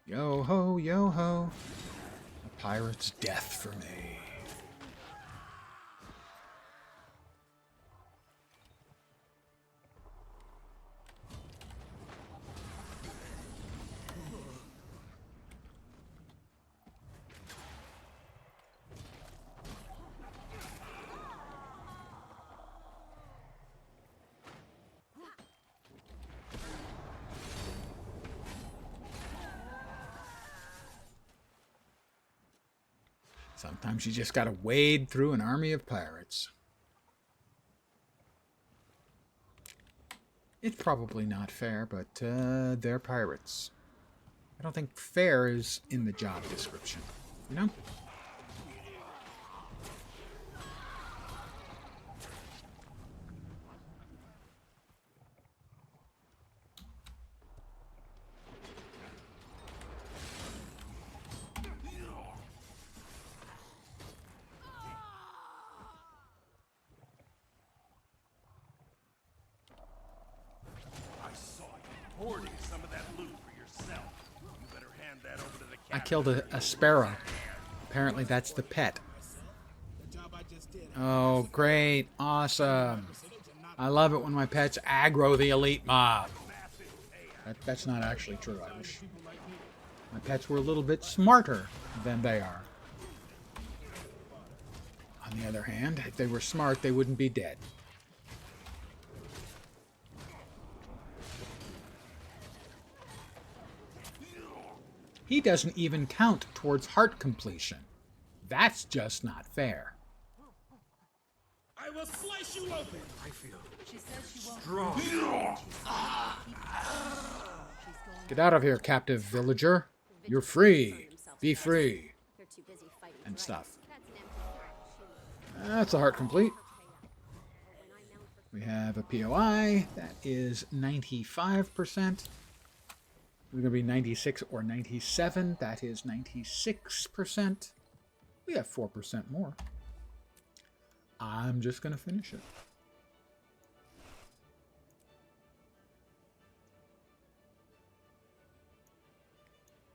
Yo ho, yo ho. A pirate's death for me. Sometimes you just gotta wade through an army of pirates. It's probably not fair, but they're pirates. I don't think fair is in the job description, you know? Hoarding some of that loot for yourself. You better hand that over to the I captain. killed a sparrow. Apparently that's the pet. Oh, great. Awesome. I love it when my pets aggro the elite mob. That's not actually true. I wish my pets were a little bit smarter than they are. On the other hand, if they were smart, they wouldn't be dead. He doesn't even count towards heart completion. That's just not fair. I will slice you open. I feel She says she won't. strong. Get out of here, captive villager. You're free. Be free. They're too busy fighting. And stuff. That's an empty threat. That's a heart complete. We have a POI. That is 95%. It's going to be 96 or 97. That is 96%. We have 4% more. I'm just going to finish it.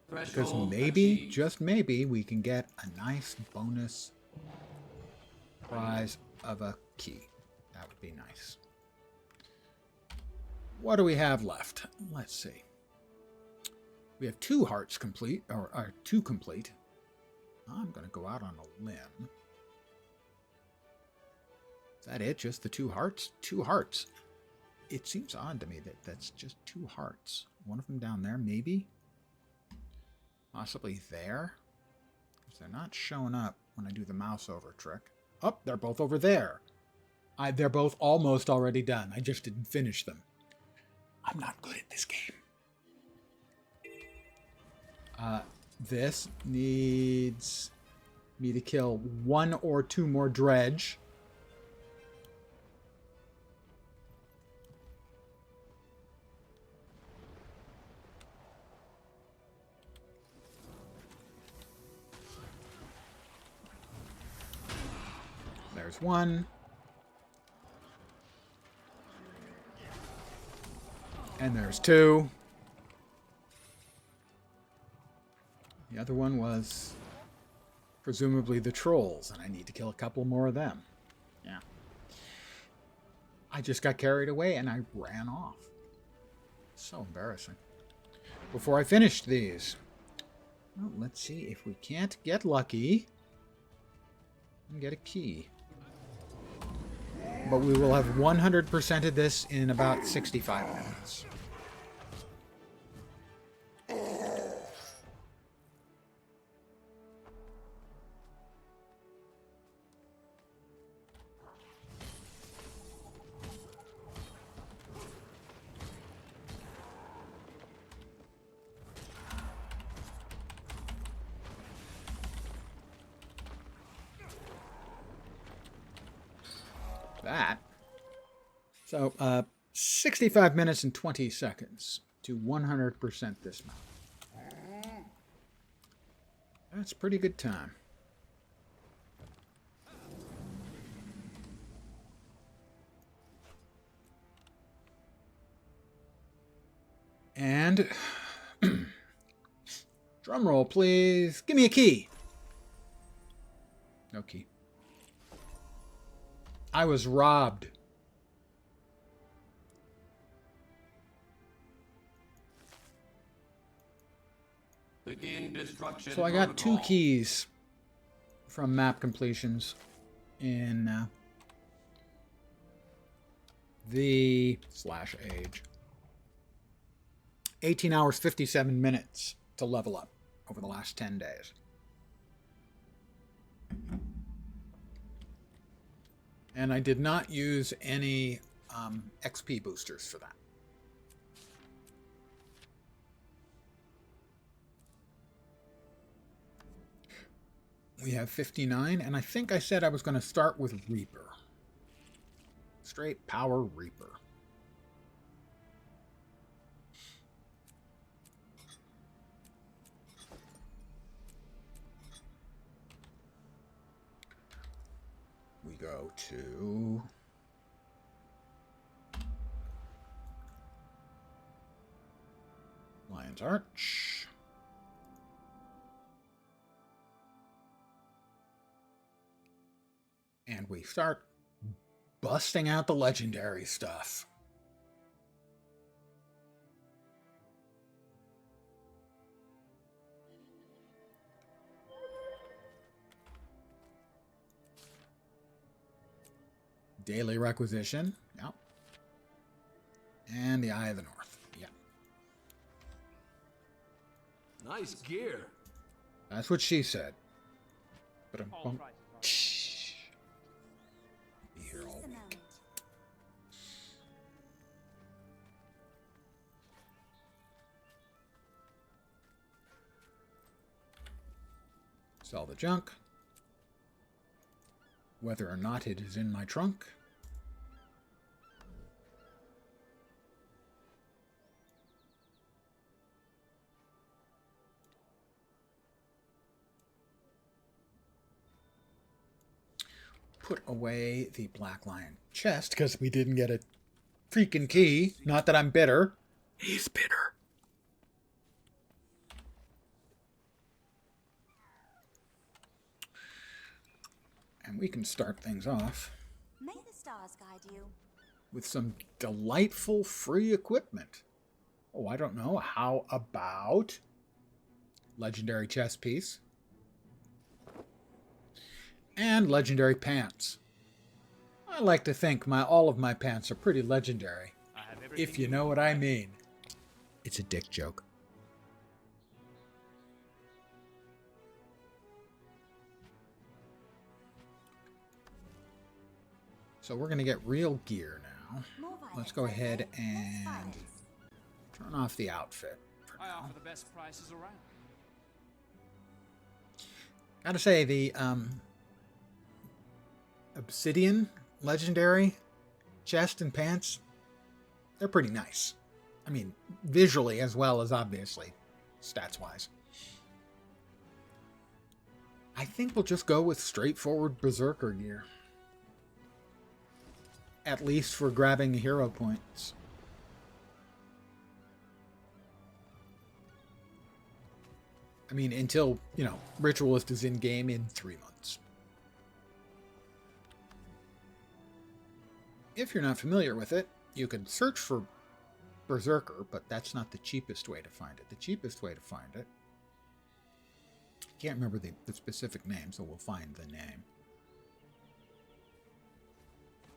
Because Threshold maybe, achieved. just maybe, we can get a nice bonus prize of a key. That would be nice. What do we have left? Let's see. We have 2 hearts complete, or 2 complete. I'm going to go out on a limb. Is that it? Just the 2 hearts? 2 hearts. It seems odd to me that that's just 2 hearts. One of them down there, maybe? Possibly there? Because they're not showing up when I do the mouse over trick. Oh, they're both over there. They're both almost already done. I just didn't finish them. I'm not good at this game. This needs me to kill 1 or 2 more dredge. There's 1. And there's 2. The other one was presumably the trolls, and I need to kill a couple more of them. Yeah. I just got carried away and I ran off. So embarrassing. Before I finished these, well, let's see if we can't get lucky and get a key. But we will have 100%ed this in about 65 minutes. That. So, 65 minutes and 20 seconds to 100% this map. That's pretty good time. And drum roll, please. Give me a key. No key. I was robbed. Begin destruction. So I got 2 protocol. keys from map completions in the /age. 18 hours, 57 minutes to level up over the last 10 days. And I did not use any XP boosters for that. We have 59, and I think I said I was going to start with Reaper. Straight power Reaper. We go to Lion's Arch. And we start busting out the legendary stuff. Daily requisition. Yep. And the Eye of the North. Yep. Nice gear. That's what she said. But All prices be here all week. Sell the junk. Whether or not it is in my trunk. Put away the Black Lion chest because we didn't get a freaking key. Not that I'm bitter. He's bitter. And we can start things off May the stars guide you. with some delightful free equipment. Oh, I don't know. How about legendary chest piece and legendary pants? I like to think all of my pants are pretty legendary, if you know what I mean. It's a dick joke. So we're going to get real gear now. Let's go ahead and turn off the outfit for I now. offer the best prices around. Gotta say, the Obsidian legendary chest and pants, they're pretty nice. I mean, visually as well as obviously stats-wise. I think we'll just go with straightforward Berserker gear. At least for grabbing hero points. I mean, until, Ritualist is in-game in 3 months. If you're not familiar with it, you could search for Berserker, but that's not the cheapest way to find it. The cheapest way to find it, I can't remember the specific name, so we'll find the name,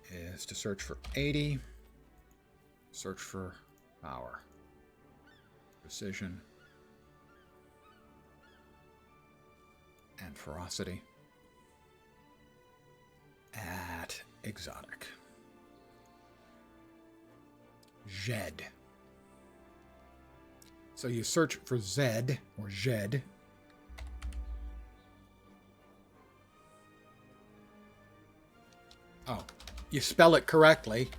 is to search for 80, search for power, precision, and ferocity at exotic. Zed. So you search for Zed or Zed. Oh, you spell it correctly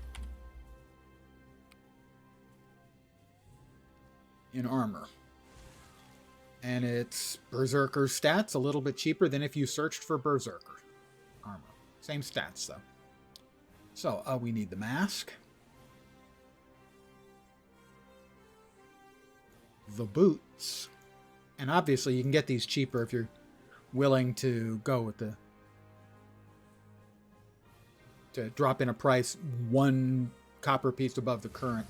in armor. And it's Berserker stats, a little bit cheaper than if you searched for Berserker armor. Same stats, though. So, we need the mask. The boots. And obviously, you can get these cheaper if you're willing to go with to drop in a price 1 copper piece above the current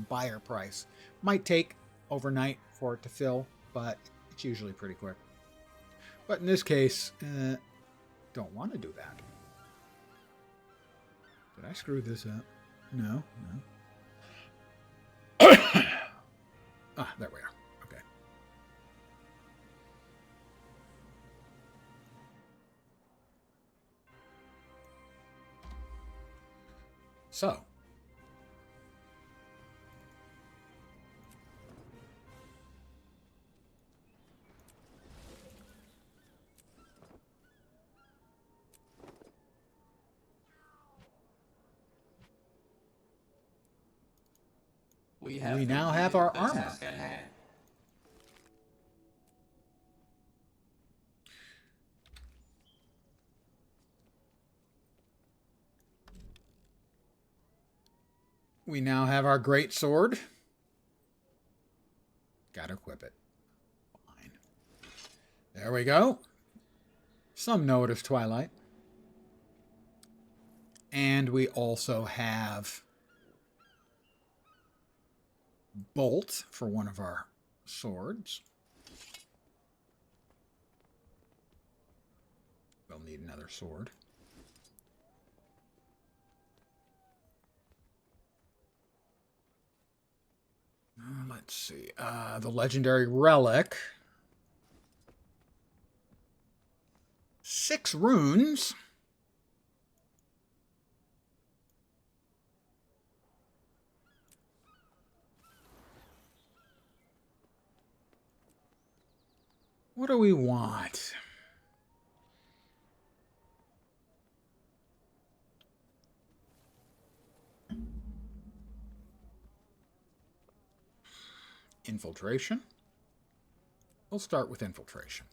buyer price. Might take overnight for it to fill, but it's usually pretty quick. But in this case, don't want to do that. Did I screw this up? No. Ah, there we are. Okay. So, We now have our the armor. task at hand. We now have our great sword. Gotta equip it. Fine. There we go. Some know it as Twilight. And we also have Bolt for one of our swords. We'll need another sword. Let's see. The legendary relic. 6 runes. What do we want? Infiltration. We'll start with infiltration.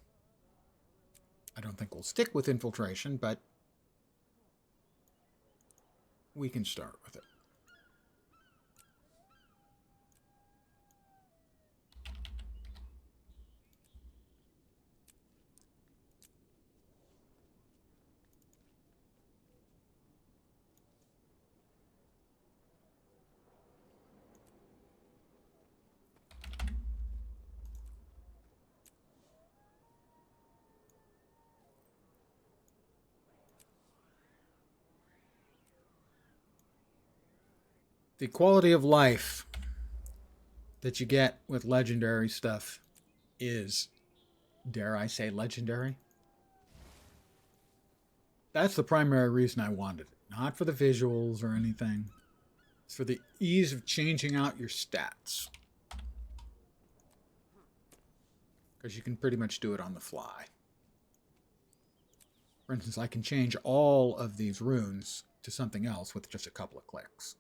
I don't think we'll stick with infiltration, but we can start with it. The quality of life that you get with legendary stuff is, dare I say, legendary. That's the primary reason I wanted it. Not for the visuals or anything. It's for the ease of changing out your stats. Because you can pretty much do it on the fly. For instance, I can change all of these runes to something else with just a couple of clicks.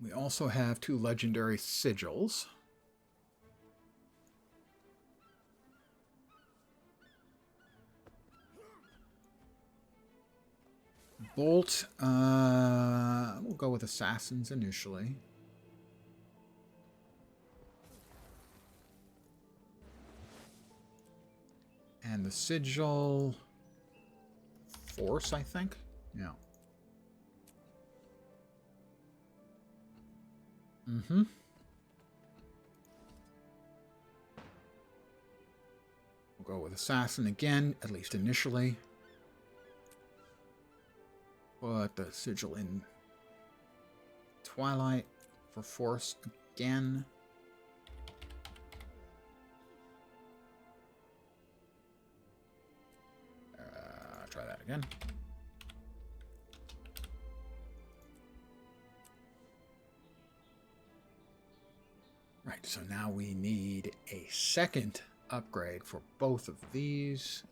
We also have 2 legendary sigils. Bolt, we'll go with assassins initially. And the sigil, force, I think. Yeah. Mm-hmm. We'll go with assassin again, at least initially. Put the sigil in Twilight for force again. Try that again. Right, so now we need a second upgrade for both of these.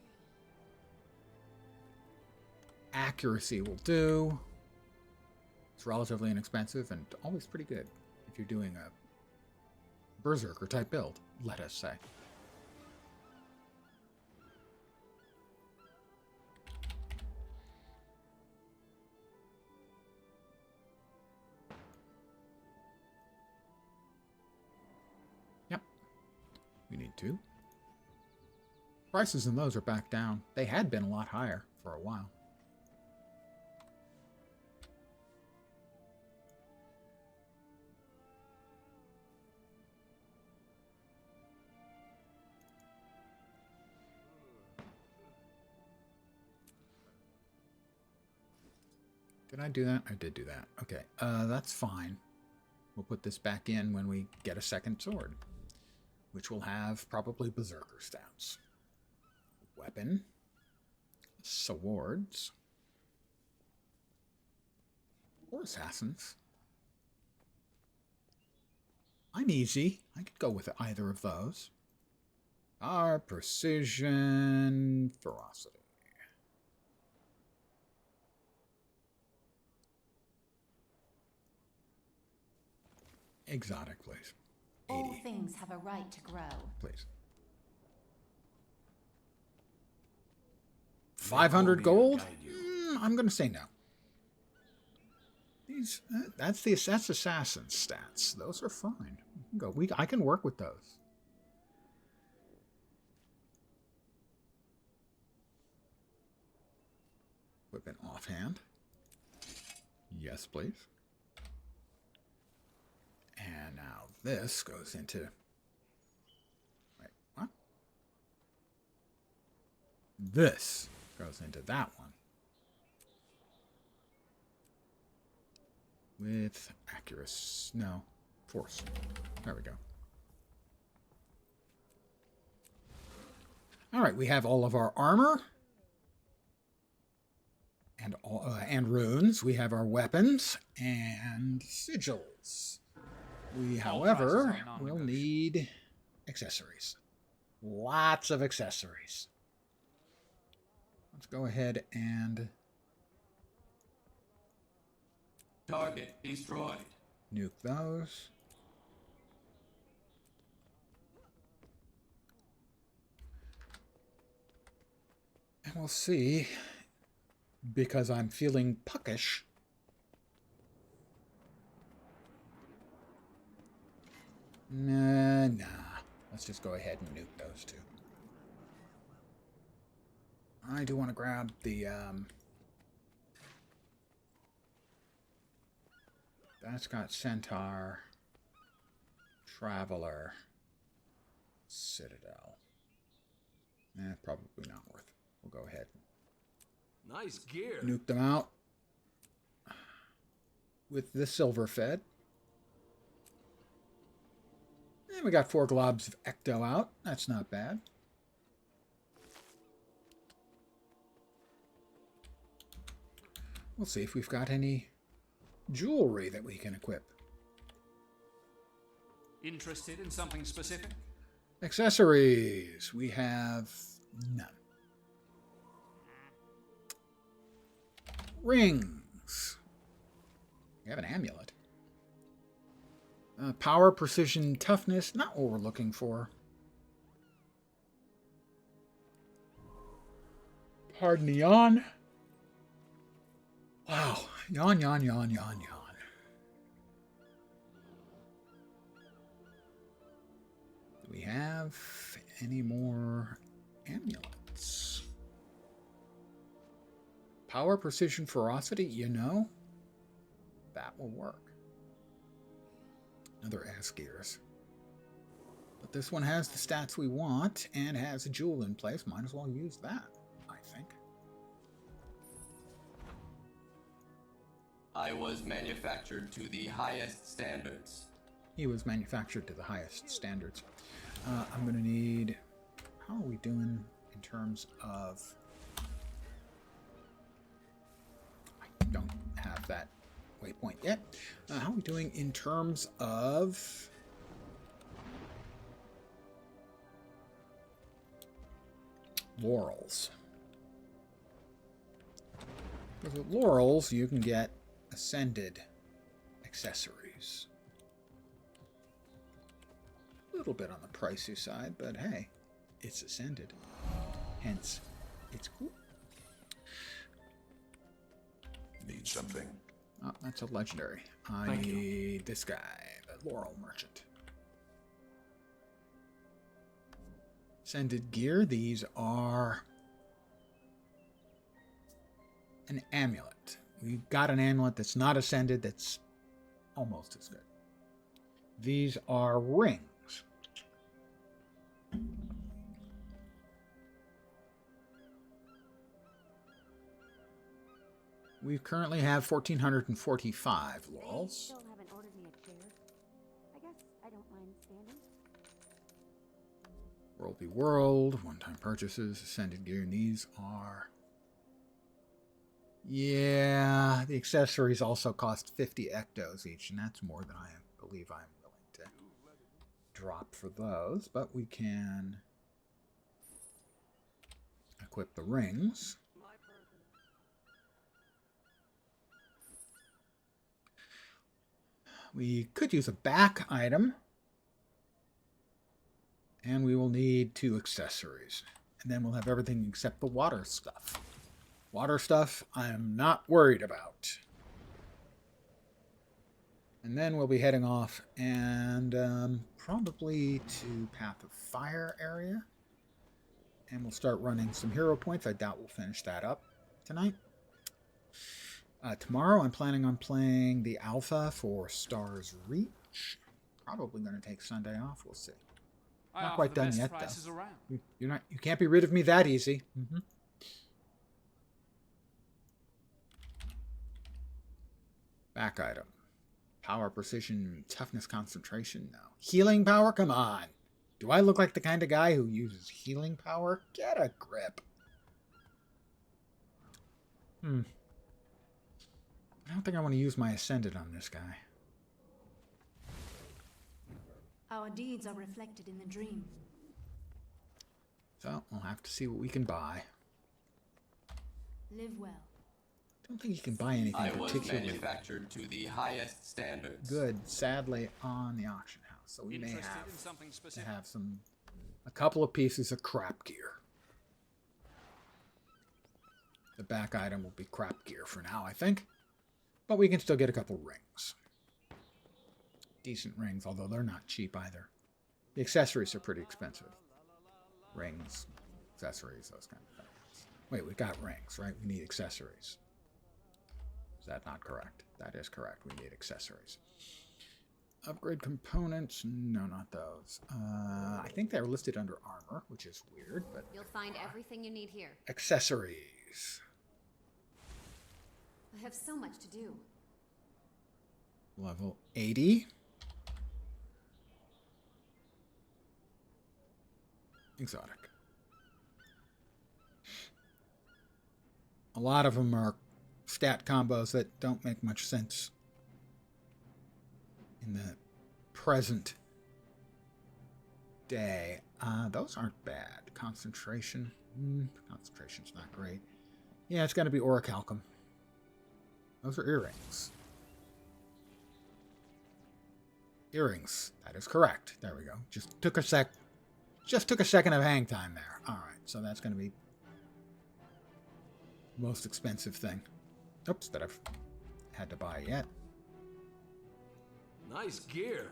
Accuracy will do. It's relatively inexpensive and always pretty good if you're doing a berserker type build, let us say. Yep, we need 2. Prices in those are back down. They had been a lot higher for a while. Did I do that? I did do that. Okay, that's fine. We'll put this back in when we get a second sword. which will have probably berserker stats. Weapon. Swords. Or assassins. I'm easy. I could go with either of those. Our precision, ferocity. Exotic, please. 80. All things have a right to grow. Please. 500 gold? I'm going to say no. These that's assassin stats. Those are fine. I can work with those. Weapon offhand. Yes, please. And now this goes into... Wait, what? This goes into that one. With accuracy. No. Force. There we go. Alright, we have all of our armor. And runes. We have our weapons and sigils. We, however, will need accessories. Lots of accessories. Let's go ahead and... Target destroyed. Nuke those. And we'll see, because I'm feeling puckish. Nah. Let's just go ahead and nuke those two. I do want to grab the, that's got Centaur, Traveler, Citadel. Probably not worth it. We'll go ahead and Nice gear. nuke them out with the Silver Fed. And we got 4 globs of Ecto out. That's not bad. We'll see if we've got any jewelry that we can equip. Interested in something specific? Accessories. We have none. Rings. We have an amulet. Power, precision, toughness. Not what we're looking for. Pardon the yawn. Wow. Yawn, yawn, yawn, yawn, yawn. Do we have any more amulets? Power, precision, ferocity, that will work. Another ass gears. But this one has the stats we want and has a jewel in place. Might as well use that, I think. I was manufactured to the highest standards. He was manufactured to the highest standards. I'm going to need... How are we doing in terms of... I don't have that waypoint yet. How are we doing in terms of... laurels? Because with laurels, you can get ascended accessories. A little bit on the pricey side, but hey, it's ascended. Hence, it's cool. Need something. Oh, that's a legendary. I need this guy, the Laurel Merchant. Ascended gear. These are an amulet. We've got an amulet that's not ascended that's almost as good. These are rings. We currently have 1,445 laurels. Still haven't ordered me a chair. I guess I don't mind standing. World v. World, one-time purchases, Ascended Gear, and these are... Yeah, the accessories also cost 50 ectos each, and that's more than I believe I'm willing to drop for those. But we can equip the rings. We could use a back item, and we will need 2 accessories. And then we'll have everything except the water stuff. Water stuff, I'm not worried about. And then we'll be heading off and probably to Path of Fire area. And we'll start running some hero points. I doubt we'll finish that up tonight. Tomorrow I'm planning on playing the alpha for Stars Reach. Probably going to take Sunday off. We'll see. Not quite done yet, though. You can't be rid of me that easy. Back item. Power, precision, toughness, concentration. No. Healing power? Come on. Do I look like the kind of guy who uses healing power? Get a grip. I don't think I want to use my Ascended on this guy. Our deeds are reflected in the dream. So, we'll have to see what we can buy. Live well. I don't think you can buy anything I was particularly manufactured to the highest standards. good, sadly, on the auction house. So we may have to have a couple of pieces of crap gear. The back item will be crap gear for now, I think. But we can still get a couple rings. Decent rings, although they're not cheap either. The accessories are pretty expensive. Rings, accessories, those kind of things. Wait, we got rings, right? We need accessories. Is that not correct? That is correct. We need accessories. Upgrade components? No, not those. I think they're listed under armor, which is weird, but... You'll find everything you need here. Accessories. I have so much to do. Level 80. Exotic. A lot of them are stat combos that don't make much sense in the present day. Those aren't bad. Concentration. Concentration's not great. Yeah, it's got to be orichalcum. Those are earrings. Earrings. That is correct. There we go. Just took a second of hang time there. All right, so that's going to be the most expensive thing. Oops, that I've had to buy yet. Nice gear.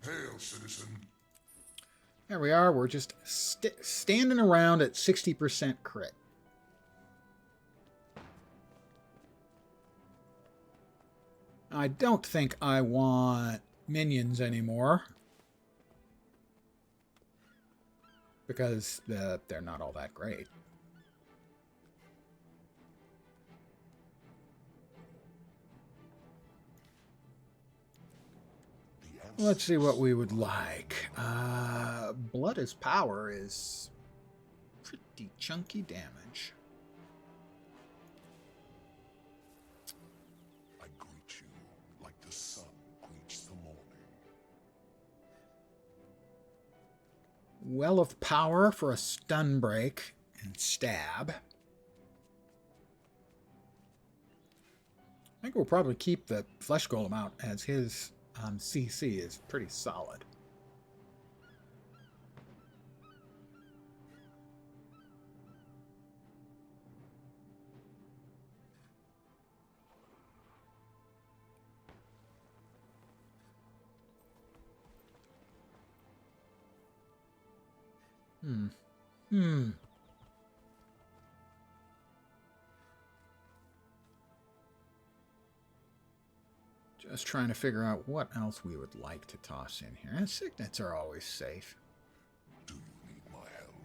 Hail, citizen. There we are. We're just standing around at 60% crit. I don't think I want minions anymore. Because they're not all that great. Let's see what we would like. Blood as power is pretty chunky damage. I greet you like the sun greets the morning. Well of power for a stun break and stab. I think we'll probably keep the flesh golem out as his CC is pretty solid. Just trying to figure out what else we would like to toss in here. And signets are always safe. Do you need my help?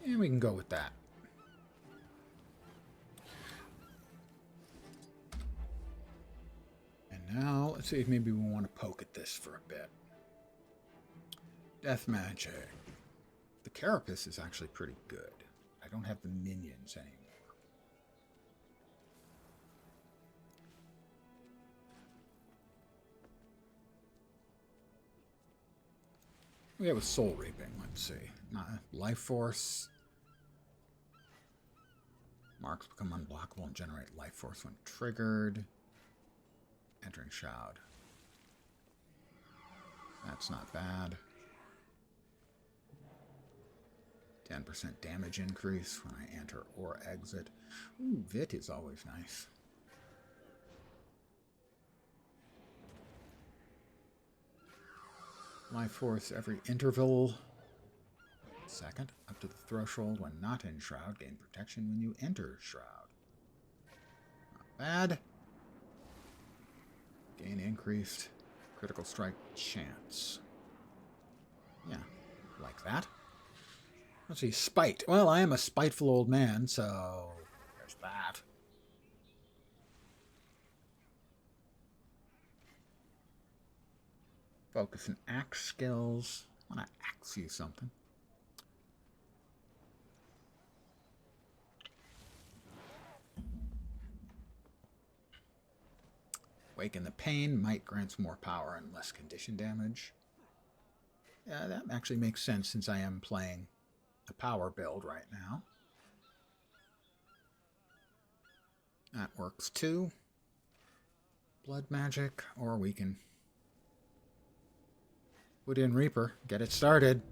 And we can go with that. let's see if maybe we want to poke at this for a bit. Death magic. The Carapace is actually pretty good. I don't have the minions anymore. We have a soul reaping, let's see. Life force. Marks become unblockable and generate life force when triggered. Entering Shroud. That's not bad. 10% damage increase when I enter or exit. Ooh, Vit is always nice. Life force every interval. Second, up to the threshold when not in Shroud. Gain protection when you enter Shroud. Not bad. Gain increased critical strike chance. Yeah, like that. Let's see, spite. Well, I am a spiteful old man, so there's that. Focus and axe skills. I want to axe you something. Waken the Pain. Might grants more power and less condition damage. Yeah, that actually makes sense since I am playing a power build right now. That works too. Blood magic, or we can put in Reaper, get it started.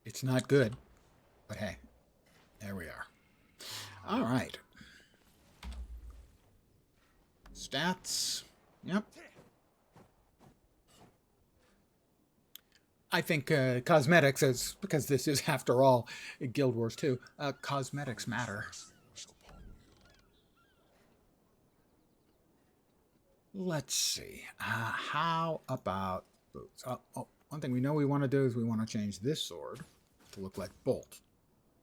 It's not good, but hey, there we are. All right. Stats. Yep. I think cosmetics, is because this is, after all, Guild Wars 2, cosmetics matter. Let's see. How about boots? One thing we know we want to do is we want to change this sword to look like Bolt.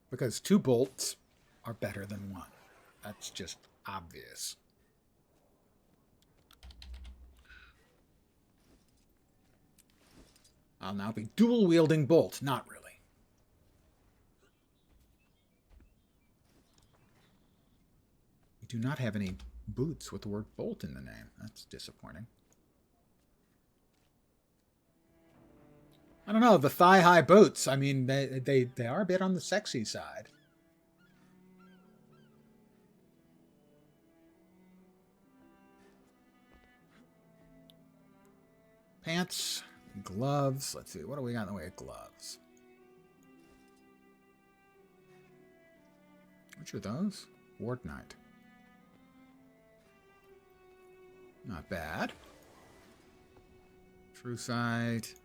Because 2 bolts are better than 1. That's just obvious. I'll now be dual-wielding Bolt. Not really. We do not have any boots with the word Bolt in the name. That's disappointing. I don't know, the thigh-high boots, I mean, they are a bit on the sexy side. Pants, gloves. Let's see, what do we got in the way of gloves? Which are those? Ward Knight. Not bad. True Sight.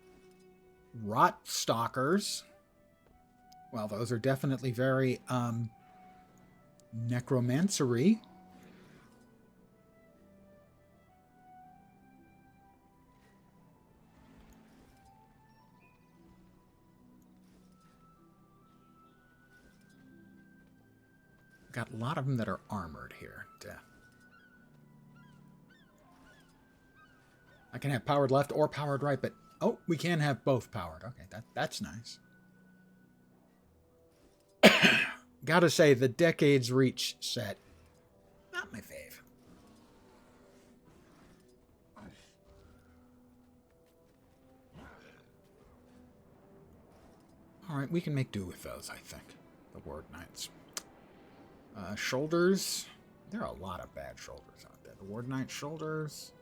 Rot Stalkers. Well, those are definitely very necromancery. Got a lot of them that are armored here. I can have powered left or powered right, but oh, we can have both powered. Okay, that's nice. Gotta say, the Decades Reach set, not my fave. Alright, we can make do with those, I think. The Ward Knights. Shoulders. There are a lot of bad shoulders out there. The Ward Knight shoulders.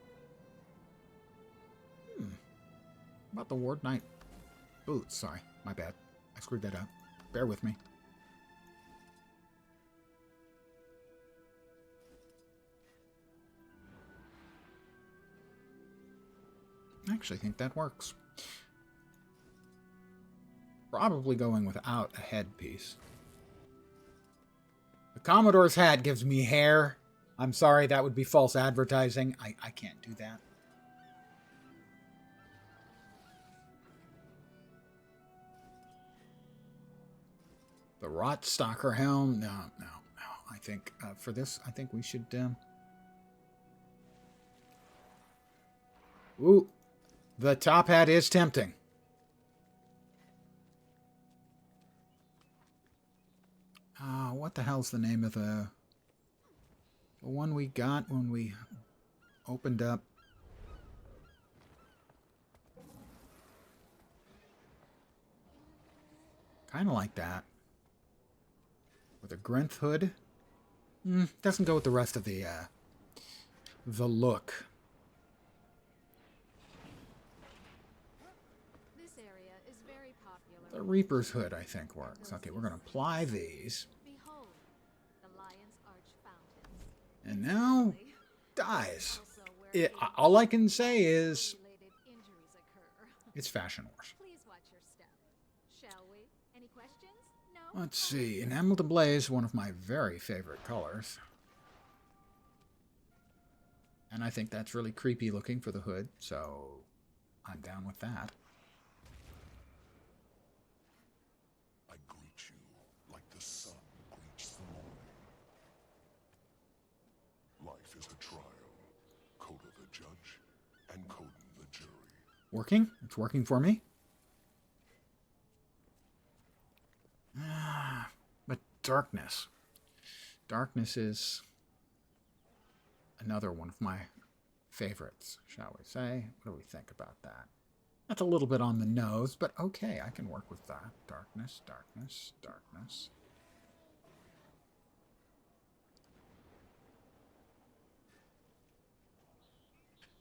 How about the Ward Knight boots? Sorry, my bad. I screwed that up. Bear with me. I actually think that works. Probably going without a headpiece. The Commodore's hat gives me hair. I'm sorry, that would be false advertising. I can't do that. The Rot Stalker helm? No. I think for this, I think we should. Ooh, the top hat is tempting. What the hell's the name of the one we got when we opened up? Kind of like that. With a Grenth hood. Doesn't go with the rest of the look. This area is very popular. The Reaper's hood, I think, works. Okay, we're going to apply these. Behold, the Lion's Arch fountains. And now, dies. All I can say is, it's Fashion Wars. Please watch your step. Shall we? Any questions? No? Let's see. Enameled Ablaze, one of my very favorite colors. And I think that's really creepy looking for the hood, so I'm down with that. I greet you like the sun greets the morning. Life is a trial. Coda the judge and Coden the jury. Working? It's working for me. But darkness. Darkness is another one of my favorites, shall we say. What do we think about that? That's a little bit on the nose, but okay, I can work with that. Darkness, darkness, darkness.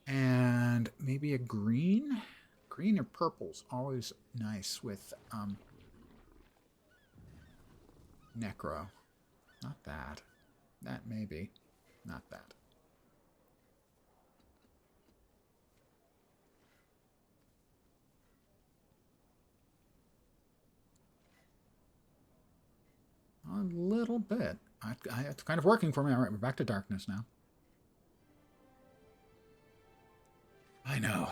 And maybe a green? Green or purple's always nice with Necro. Not that. That maybe. Not that. A little bit. It's kind of working for me. All right, we're back to darkness now. I know.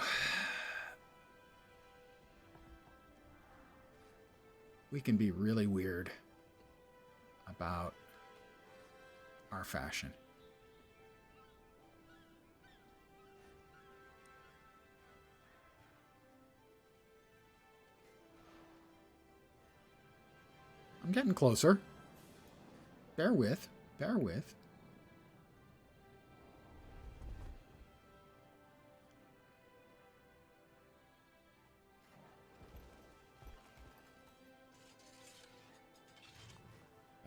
We can be really weird about our fashion. I'm getting closer. Bear with. Bear with.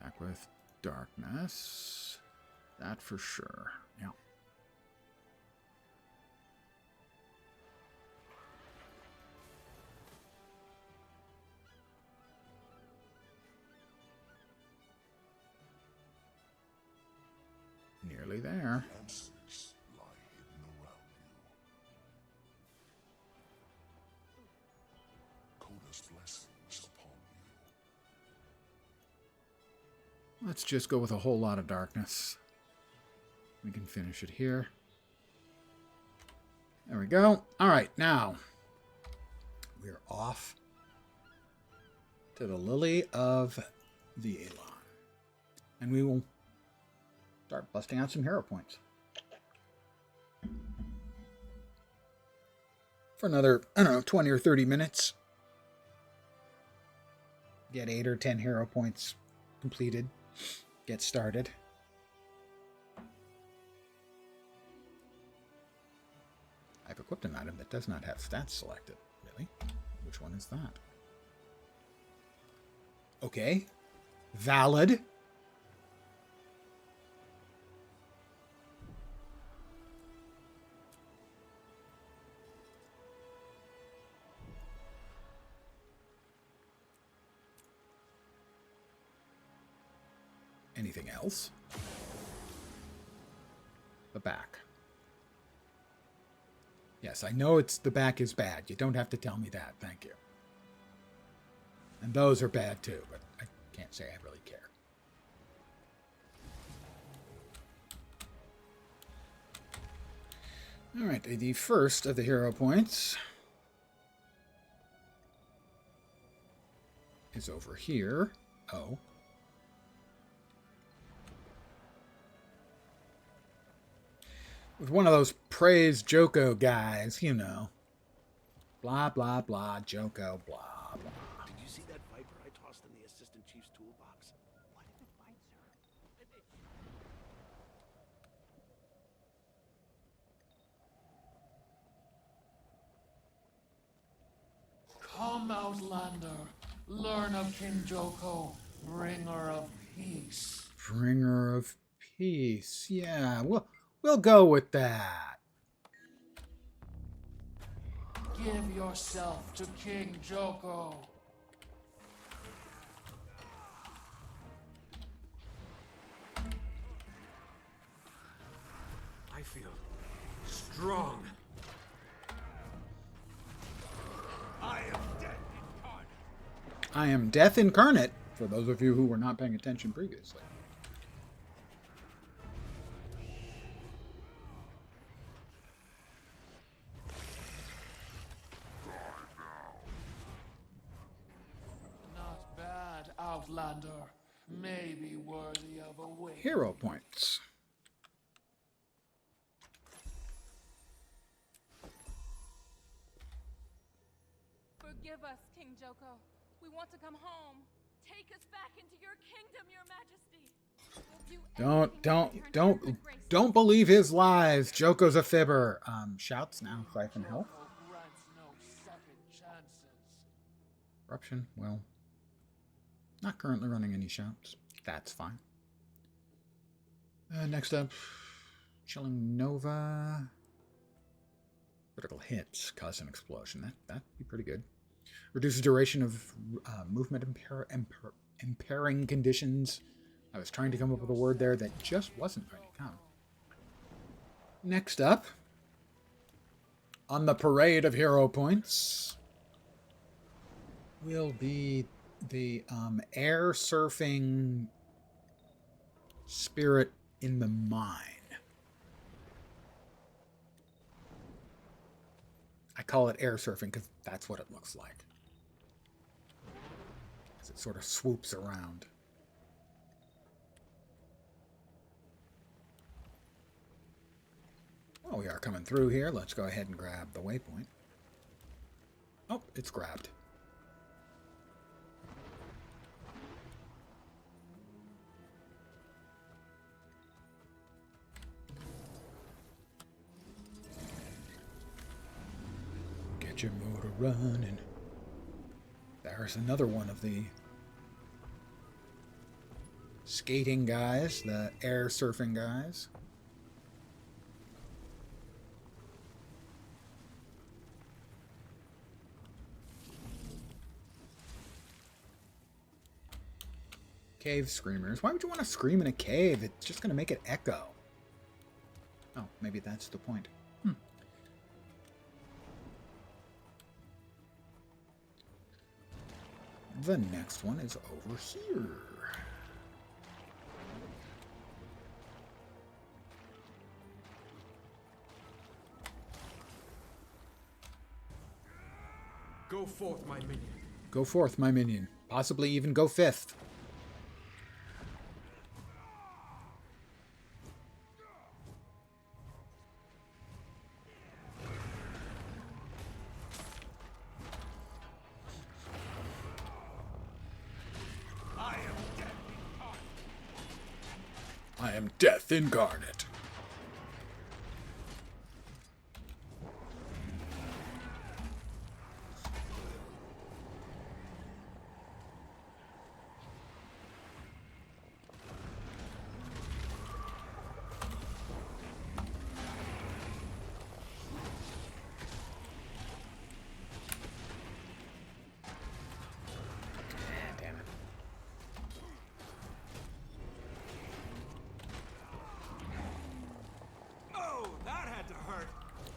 Back with darkness. That for sure. Yeah. Nearly there. Answers lie hidden around you. Coda's blessings upon you. Let's just go with a whole lot of darkness. We can finish it here. There we go. All right, now we're off to the Lily of the Elan. And we will start busting out some hero points. For another, I don't know, 20 or 30 minutes. Get 8 or 10 hero points completed. Get started. I've equipped an item that does not have stats selected. Really? Which one is that? Okay. Valid. Anything else? The back. Yes, I know it's the back is bad. You don't have to tell me that. Thank you. And those are bad too, but I can't say I really care. All right, the first of the hero points is over here. Oh. With one of those praise Joko guys, you know. Blah, blah, blah, Joko, blah, blah. Did you see that viper I tossed in the assistant chief's toolbox? Why did it bite, sir? Come, Outlander. Learn of King Joko, bringer of peace. Bringer of peace. Yeah, we'll go with that. Give yourself to King Joko. I feel strong. I am death incarnate. I am Death Incarnate, for those of you who were not paying attention previously. Not bad, Outlander. Maybe worthy of a wait. Hero points. Forgive us, King Joko. We want to come home. Take us back into your kingdom, your majesty. We'll do Don't believe his lies. Joko's a fibber. Shouts now, siphon health. Corruption, well, not currently running any shouts. That's fine. Next up, Chilling Nova. Critical hits cause an explosion. That'd be pretty good. Reduces duration of movement impairing conditions. I was trying to come up with a word there that just wasn't going to come. Next up, on the parade of hero points, will be the air surfing spirit in the mine. I call it air surfing because that's what it looks like. As it sort of swoops around. Well, we are coming through here. Let's go ahead and grab the waypoint. Oh, it's grabbed. Get your motor running. There's another one of the skating guys, the air surfing guys. Cave screamers. Why would you want to scream in a cave? It's just going to make it echo. Oh, maybe that's the point. The next one is over here. Go forth, my minion. Go forth, my minion. Possibly even go fifth. I am Death Incarnate.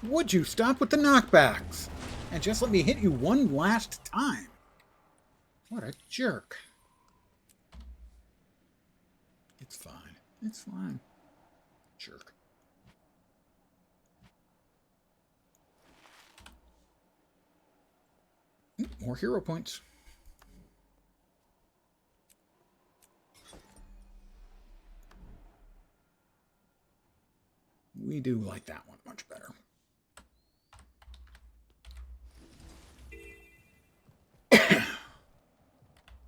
Would you stop with the knockbacks? And just let me hit you one last time. What a jerk. It's fine. It's fine. Jerk. More hero points. We do like that one much better.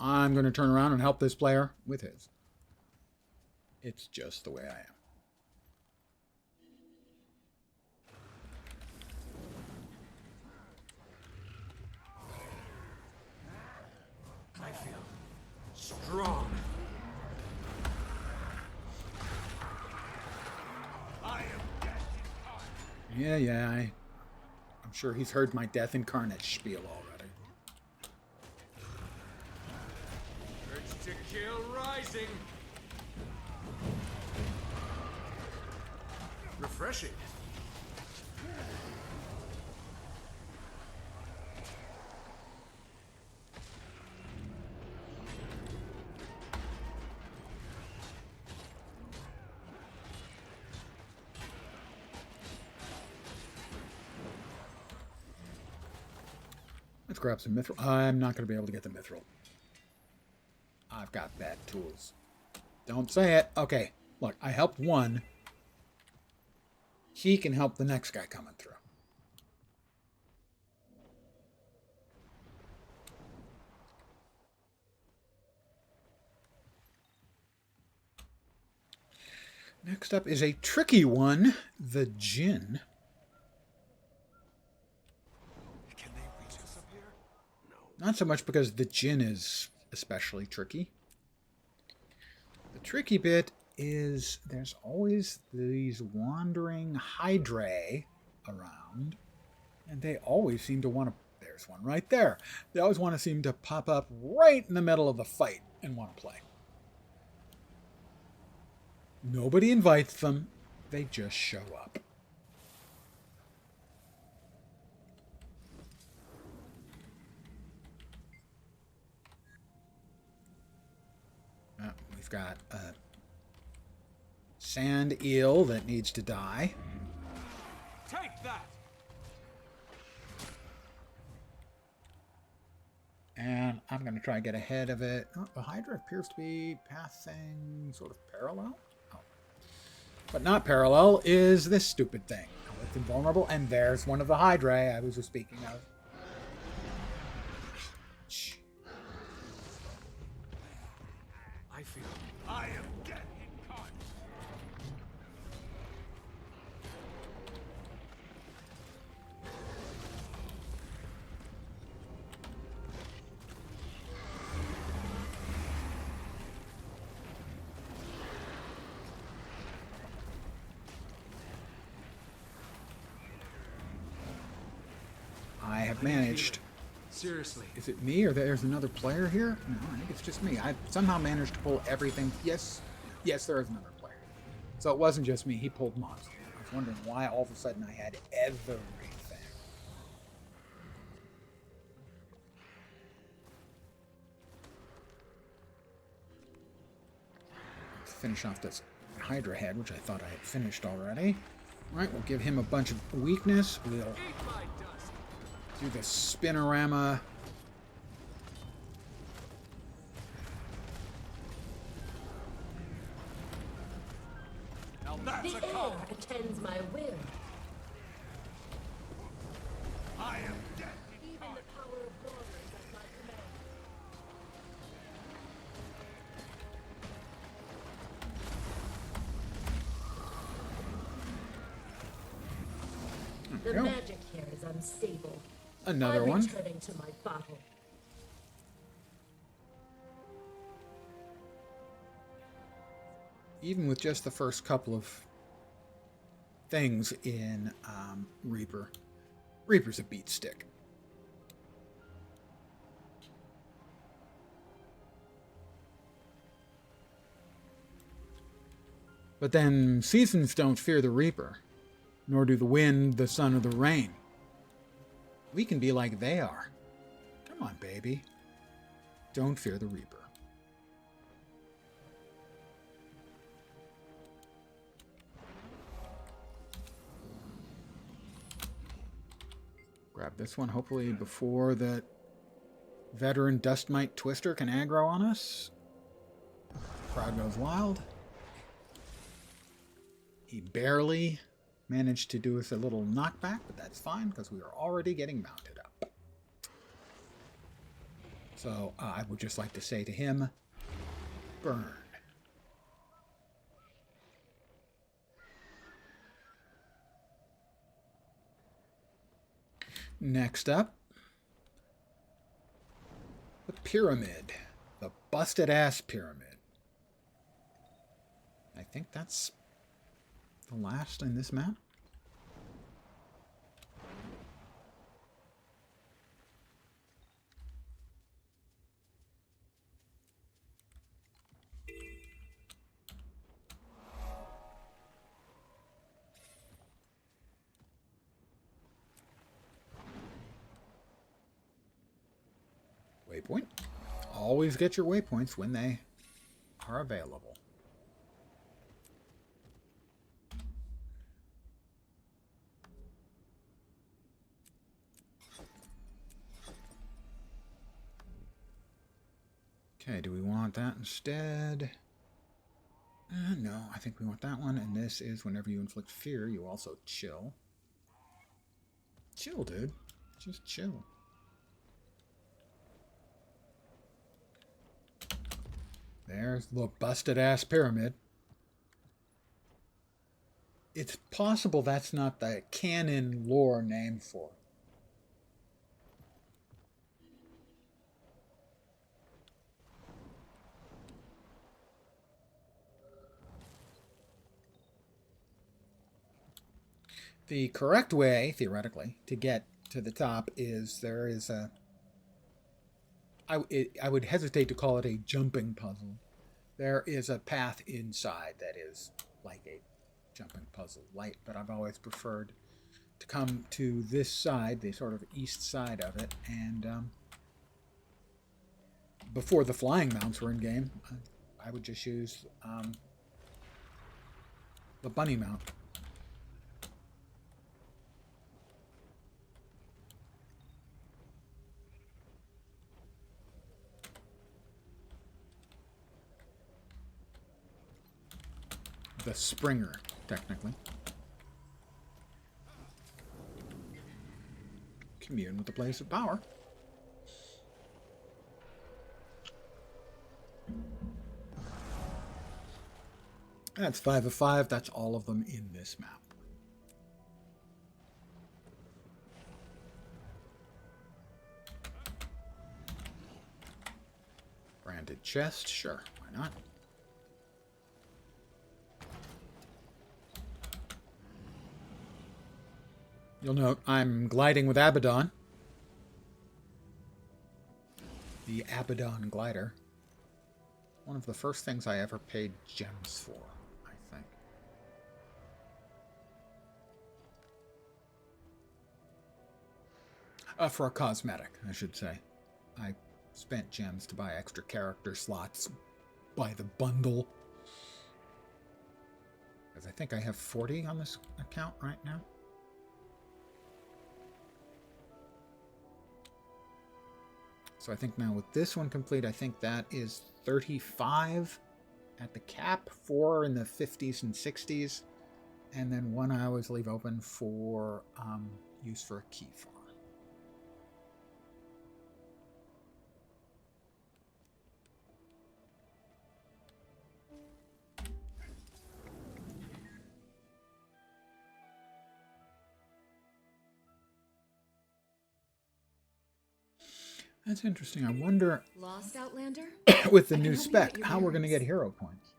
I'm going to turn around and help this player with his. It's just the way I am. I feel strong. I am death incarnate. Yeah, I'm sure he's heard my death incarnate spiel already. Urge to kill rising. Refreshing. Let's grab some mithril. I'm not going to be able to get the mithril. I've got bad tools. Don't say it. Okay, look, I helped one. He can help the next guy coming through. Next up is a tricky one, the Djinn. Can they reach us up here? No. Not so much because the Djinn is especially tricky. The tricky bit is there's always these wandering Hydrae around, and they always seem to want to... There's one right there. They always want to seem to pop up right in the middle of the fight and want to play. Nobody invites them. They just show up. We've got a sand eel that needs to die. Take that. And I'm going to try and get ahead of it. Oh, the Hydra appears to be passing sort of parallel. Oh. But not parallel is this stupid thing. Oh, it's invulnerable. And there's one of the Hydra I was just speaking of. I feel I am death incarnate. I have managed. Seriously. Is it me or there's another player here? No, I think it's just me. I somehow managed to pull everything. Yes, there is another player. So it wasn't just me. He pulled monster. I was wondering why all of a sudden I had everything. Let's finish off this Hydra head, which I thought I had finished already. All right, we'll give him a bunch of weakness. We'll do the spinorama. Now that's a call. Attends my will. I am death Even the power of God is at my command. The magic here is unstable. Another I'm one. returning to my bottle. Even with just the first couple of things in Reaper, Reaper's a beat stick. But then seasons don't fear the Reaper, nor do the wind, the sun, or the rain. We can be like they are. Come on, baby. Don't fear the Reaper. Grab this one, hopefully before that veteran Dustmite Twister can aggro on us. Crowd goes wild. He barely managed to do us a little knockback, but that's fine because we are already getting mounted up. So I would just like to say to him, burn. Next up, the pyramid. The busted ass pyramid. I think that's the last in this map. Waypoint. Always get your waypoints when they are available. Okay, do we want that instead? No, I think we want that one. And this is whenever you inflict fear, you also chill. Chill, dude. Just chill. There's the busted-ass pyramid. It's possible that's not the canon lore name for it. The correct way, theoretically, to get to the top is there is a... I would hesitate to call it a jumping puzzle. There is a path inside that is like a jumping puzzle light, but I've always preferred to come to this side, the sort of east side of it, and before the flying mounts were in game, I would just use the bunny mount. The Springer, technically. Commune with the place of power. That's 5 of 5. That's all of them in this map. Branded chest, sure, why not? You'll note I'm gliding with Abaddon. The Abaddon glider. One of the first things I ever paid gems for, I think. For a cosmetic, I should say. I spent gems to buy extra character slots by the bundle. Because I think I have 40 on this account right now. So I think now with this one complete, I think that is 35 at the cap, 4 in the 50s and 60s, and then 1 I always leave open for use for a key farm. That's interesting. I wonder, Lost Outlander? with the new spec, how we're going to get hero points.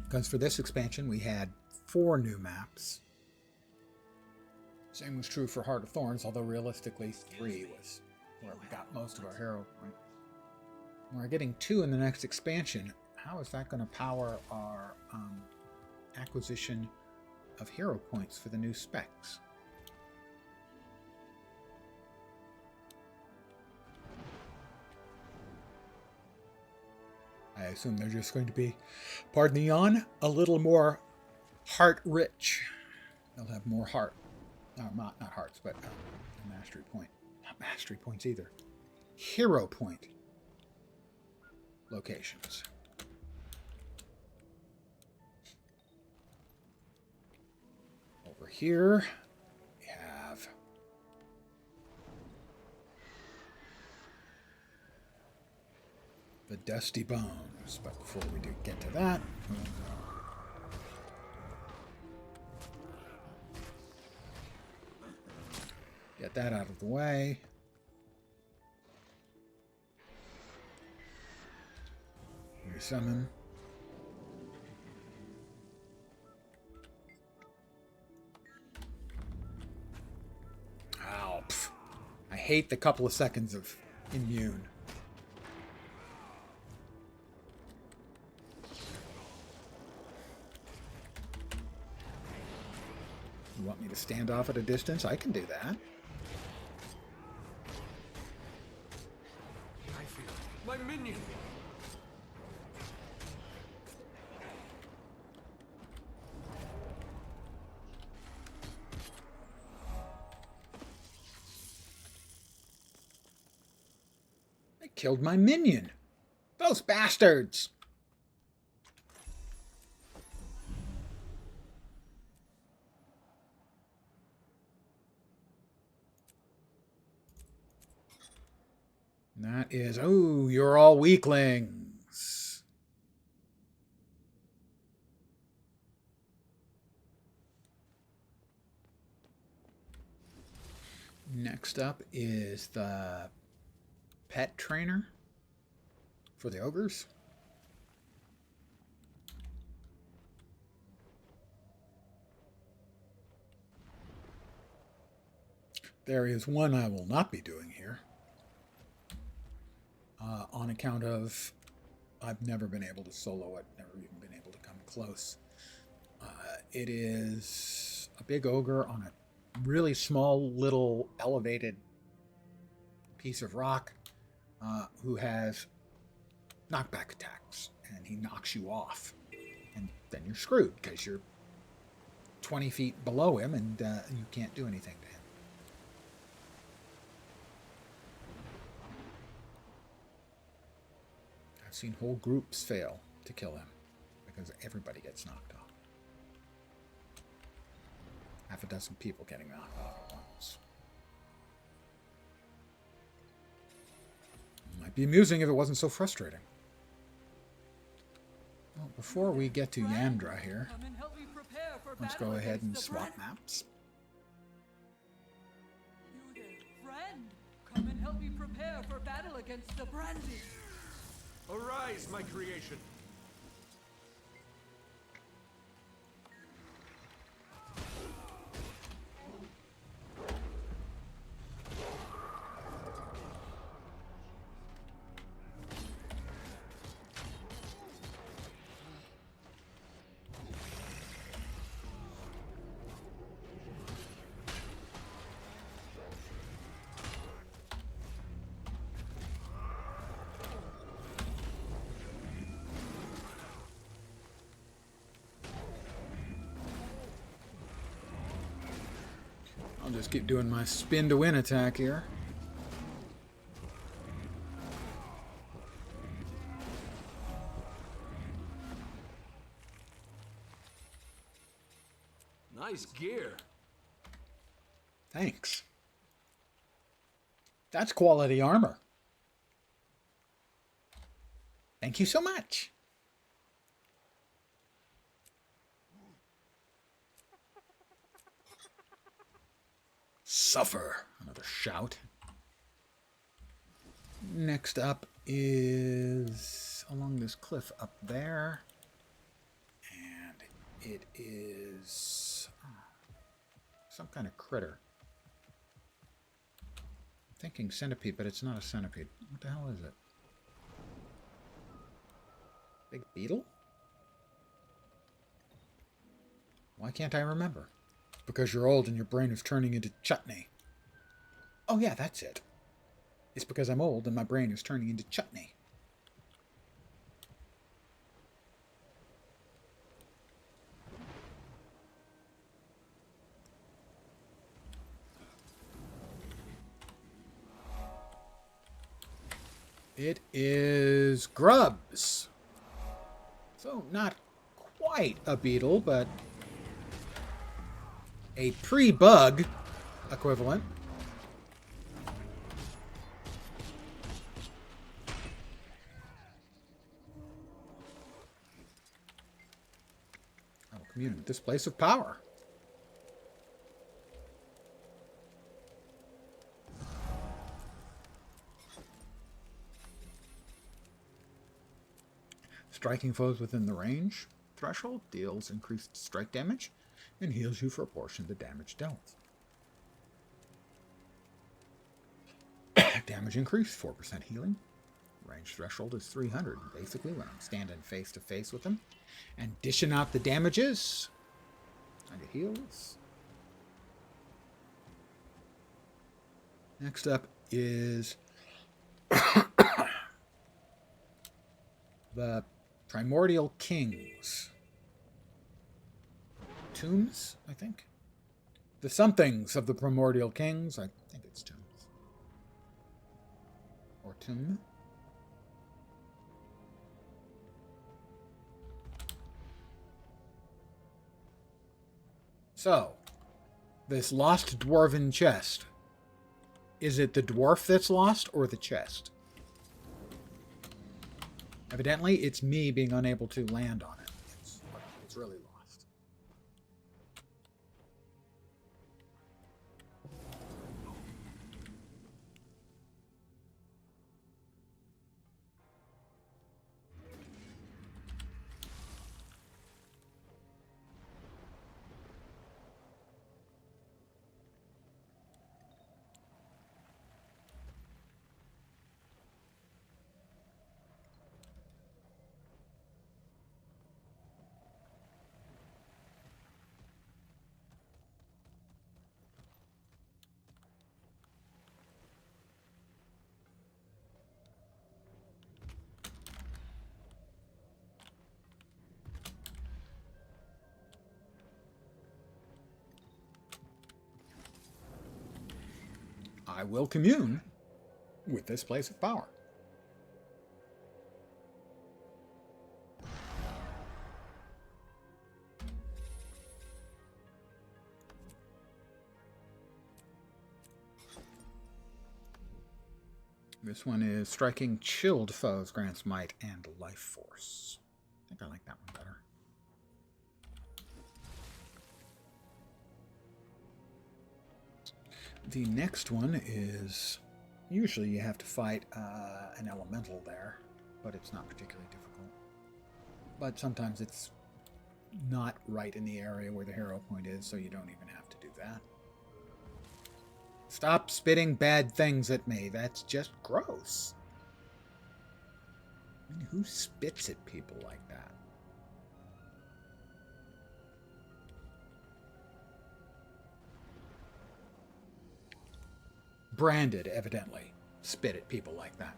Because for this expansion, we had 4 new maps. Same was true for Heart of Thorns, although realistically 3 was where we got most of our hero points. We're getting 2 in the next expansion. How is that going to power our acquisition of hero points for the new specs? I assume they're just going to be, pardon the yawn, a little more heart-rich. They'll have more heart. Not hearts, but a mastery point. Not mastery points either. Hero point locations. here we have the Dusty Bones. But before we do get to that, get that out of the way. Resummon. Ow, pff. I hate the couple of seconds of immune. You want me to stand off at a distance? I can do that. I feel my minion. They killed my minion. Those bastards. And that is, oh, you're all weaklings. Next up is the pet trainer for the ogres. There is one I will not be doing here. On account of I've never been able to solo it, never even been able to come close. It is a big ogre on a really small little elevated piece of rock who has knockback attacks, and he knocks you off. And then you're screwed because you're 20 feet below him and you can't do anything to him. I've seen whole groups fail to kill him because everybody gets knocked off. Half a dozen people getting knocked off at once. Might be amusing if it wasn't so frustrating. Well, before we get to Yandra here, let's go ahead and swap maps. You there, friend. Come and help me prepare for battle against the brandy. Arise, my creation. I'll just keep doing my spin to win attack here. Nice gear. Thanks. That's quality armor. Thank you so much. Suffer. Another shout. Next up is along this cliff up there. And it is some kind of critter. I'm thinking centipede, but it's not a centipede. What the hell is it? Big beetle? Why can't I remember? Because you're old and your brain is turning into chutney. Oh yeah, that's it. It's because I'm old and my brain is turning into chutney. It is grubs. So not quite a beetle, but a pre-bug equivalent. I will commune with this place of power. Striking foes within the range threshold deals increased strike damage and heals you for a portion of the damage dealt. Damage increase, 4% healing. Range threshold is 300. Basically, when I'm standing face to face with them and dishing out the damages, I get heals. Next up is the Primordial Kings. Tombs, I think. The somethings of the Primordial Kings. I think it's tombs. Or tomb. So, this lost dwarven chest. Is it the dwarf that's lost or the chest? Evidently, it's me being unable to land on it. It's really lost. I will commune with this place of power. This one is striking chilled foes grants might and life force. I think I like that one better. The next one is, usually you have to fight an elemental there, but it's not particularly difficult. But sometimes it's not right in the area where the hero point is, so you don't even have to do that. Stop spitting bad things at me. That's just gross. I mean, who spits at people like that? Branded, evidently. Spit at people like that.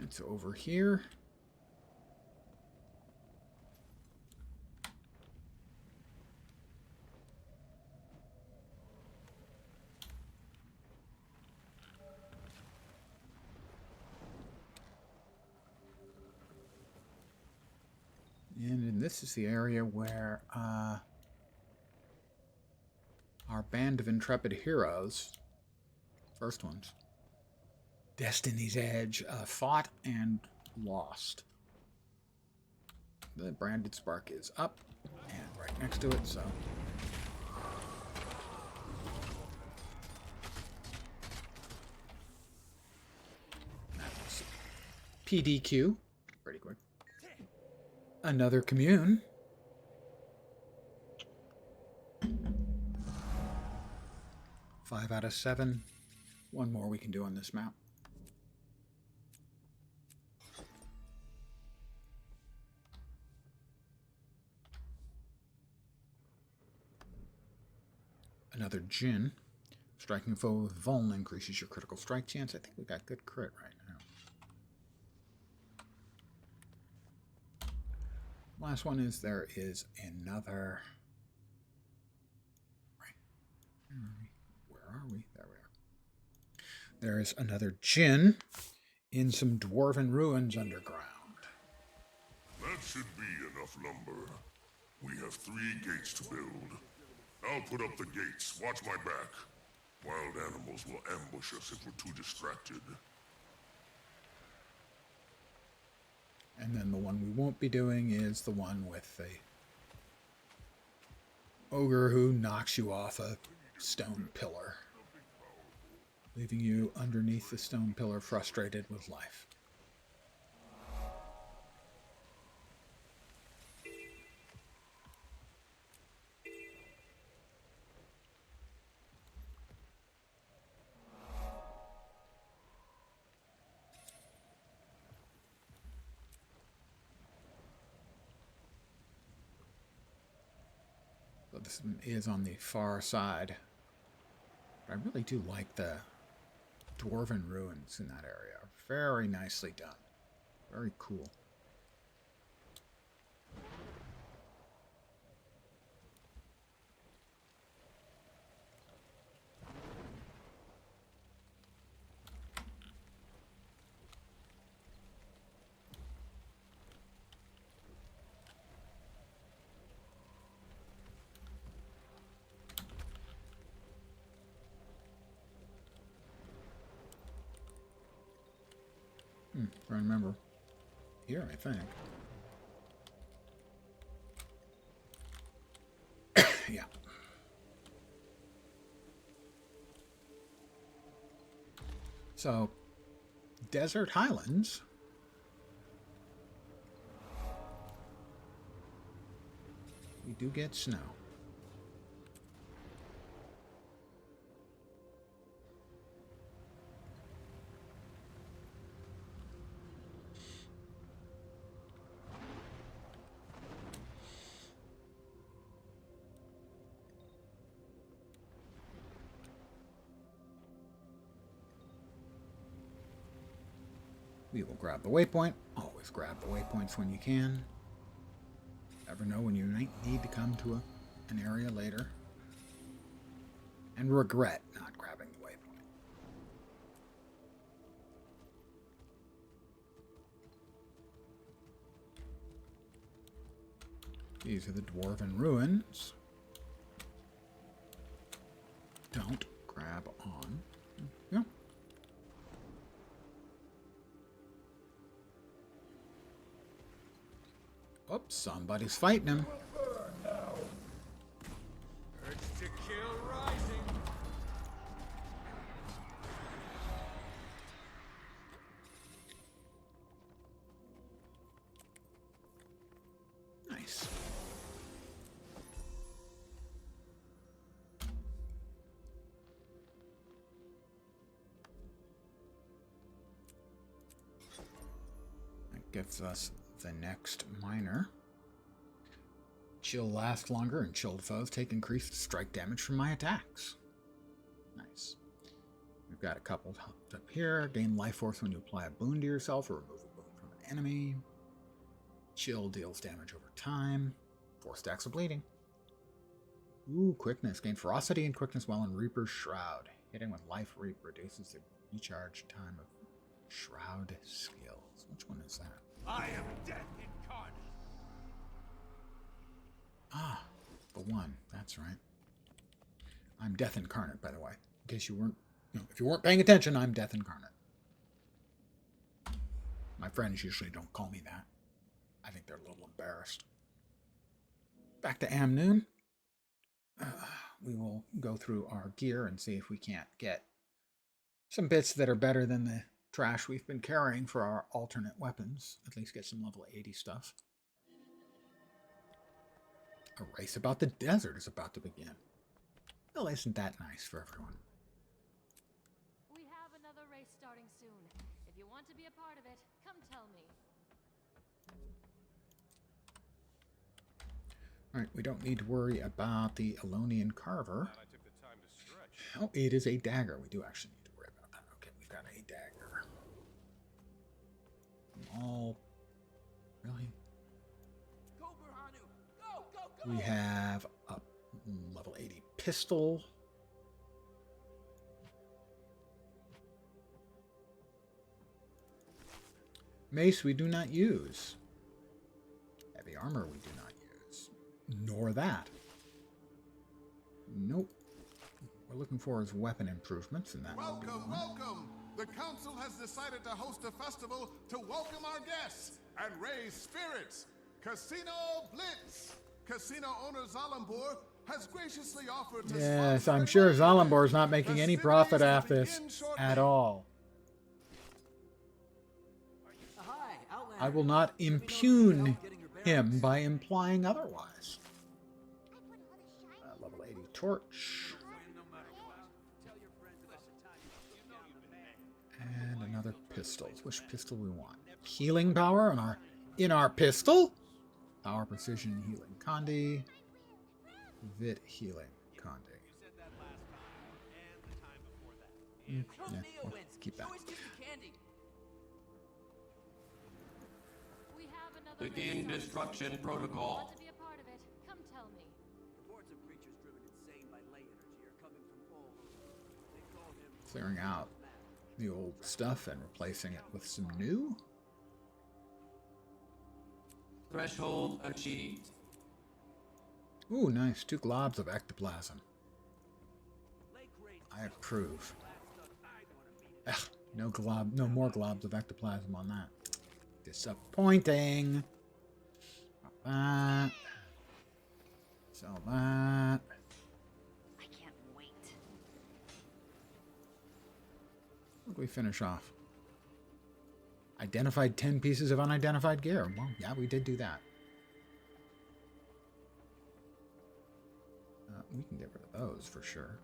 It's over here. And this is the area where our band of intrepid heroes, first ones, Destiny's Edge, fought and lost. The branded spark is up and right next to it, so. That was PDQ. Pretty quick. Another commune. Five out of 7. One more we can do on this map. Another Djinn. Striking a foe with Vuln increases your critical strike chance. I think we got good crit right now. Last one is there is another. Where are we? There we are. There is another Djinn in some dwarven ruins underground. That should be enough lumber. We have 3 gates to build. I'll put up the gates. Watch my back. Wild animals will ambush us if we're too distracted. And then the one we won't be doing is the one with the ogre who knocks you off a stone pillar, leaving you underneath the stone pillar frustrated with life. So this is on the far side. I really do like the dwarven ruins in that area. Very nicely done. Very cool. I remember. Here, I think. Yeah. So, Desert Highlands. We do get snow. We will grab the waypoint. Always grab the waypoints when you can. Never know when you might need to come to an area later. And regret not grabbing the waypoint. These are the dwarven ruins. Don't grab on. Yeah. Oops, somebody's fighting him. Urge to kill rising. Nice. That gives us the next miner. Chill lasts longer, and chilled foes take increased strike damage from my attacks. Nice. We've got a couple up here. Gain life force when you apply a boon to yourself or remove a boon from an enemy. Chill deals damage over time. 4 stacks of bleeding. Ooh, quickness. Gain ferocity and quickness while in Reaper's Shroud. Hitting with life reap reduces the recharge time of Shroud skills. Which one is that? I am death incarnate. Ah, the one. That's right. I'm Death Incarnate, by the way. In case you weren't, if you weren't paying attention, I'm Death Incarnate. My friends usually don't call me that. I think they're a little embarrassed. Back to Amnoon. We will go through our gear and see if we can't get some bits that are better than the trash we've been carrying for our alternate weapons. At least get some level 80 stuff. A race about the desert is about to begin. Well, isn't that nice for everyone? We have another race starting soon. If you want to be a part of it, come tell me. Alright, we don't need to worry about the Elonian Carver. Oh, it is a dagger. We do actually need to worry about that. Okay, we've got a dagger. All really. We have a level 80 pistol. Mace we do not use. Heavy armor we do not use. Nor that. Nope. We're looking for his weapon improvements, and that. Welcome, welcome! The council has decided to host a festival to welcome our guests and raise spirits. Casino Blitz! Casino owner Zalambur has graciously offered to Yes, I'm sure Zalambur is not making any profit off this at all. I will not impugn him by implying otherwise. Level 80 torch. And another pistol. Which pistol we want? Healing power in our pistol? Power precision healing Condi. Vit healing Condi. Yeah, we'll keep that. Begin destruction protocol. To be a part of it. Come tell me. Reports of creatures driven insane by ley energy are coming from all over. They call him Clearing out the old stuff and replacing it with some new. Threshold achieved. Ooh, nice. 2 globs of ectoplasm. I approve. Ugh, no more globs of ectoplasm on that. Disappointing. That. Sell that. I can't wait. What did we finish off? Identified 10 pieces of unidentified gear. Well, yeah, we did do that. We can get rid of those for sure.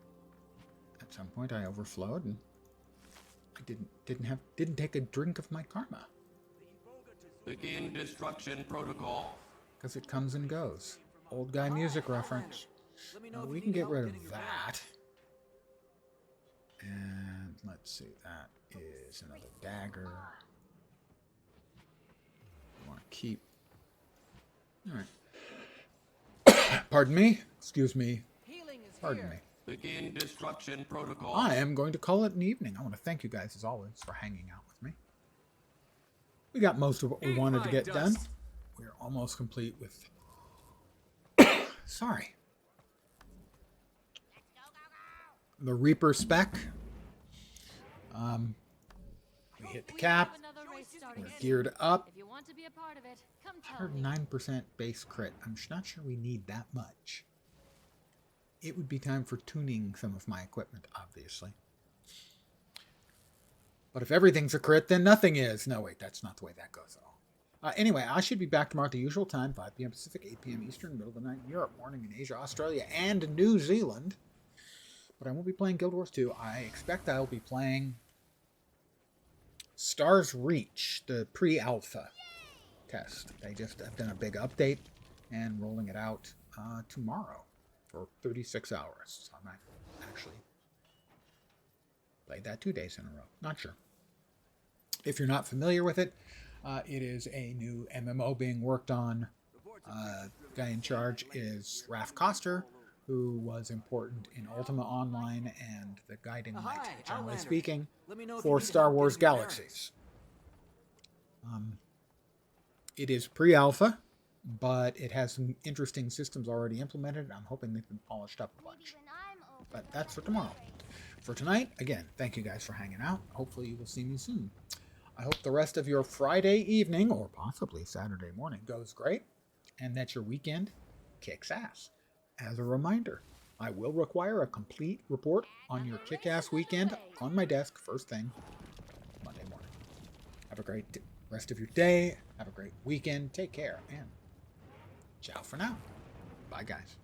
At some point, I overflowed and I didn't take a drink of my karma. Begin destruction protocol. Because it comes and goes. Old guy music reference. We can get rid of that. And let's see, that is another dagger. I want to keep. Alright. Pardon me? Excuse me. Pardon me. Begin destruction protocol. I am going to call it an evening. I want to thank you guys, as always, for hanging out with me. We got most of what we wanted to get done. We're almost complete with... Sorry. The Reaper spec. We hit the cap. We're geared up. If you want to be a part of it, come tell me. 109% base crit. I'm not sure we need that much. It would be time for tuning some of my equipment, obviously. But if everything's a crit, then nothing is. No, wait, that's not the way that goes at all. Anyway, I should be back tomorrow at the usual time, 5 p.m. Pacific, 8 p.m. Eastern, middle of the night in Europe, morning in Asia, Australia, and New Zealand. But I won't be playing Guild Wars 2. I expect I'll be playing Stars Reach, the pre-alpha test. They just have done a big update and rolling it out tomorrow for 36 hours. So I might actually played that 2 days in a row. Not sure. If you're not familiar with it, it is a new MMO being worked on. Guy in charge is Raph Koster, who was important in Ultima Online and the guiding light, generally speaking, for Star Wars Galaxies. It is pre-alpha, but it has some interesting systems already implemented. I'm hoping they've been polished up a bunch. But that's for tomorrow. For tonight, again, thank you guys for hanging out. Hopefully you will see me soon. I hope the rest of your Friday evening, or possibly Saturday morning, goes great, and that your weekend kicks ass. As a reminder, I will require a complete report on your kick-ass weekend on my desk first thing Monday morning. Have a great rest of your day. Have a great weekend. Take care, and ciao for now. Bye, guys.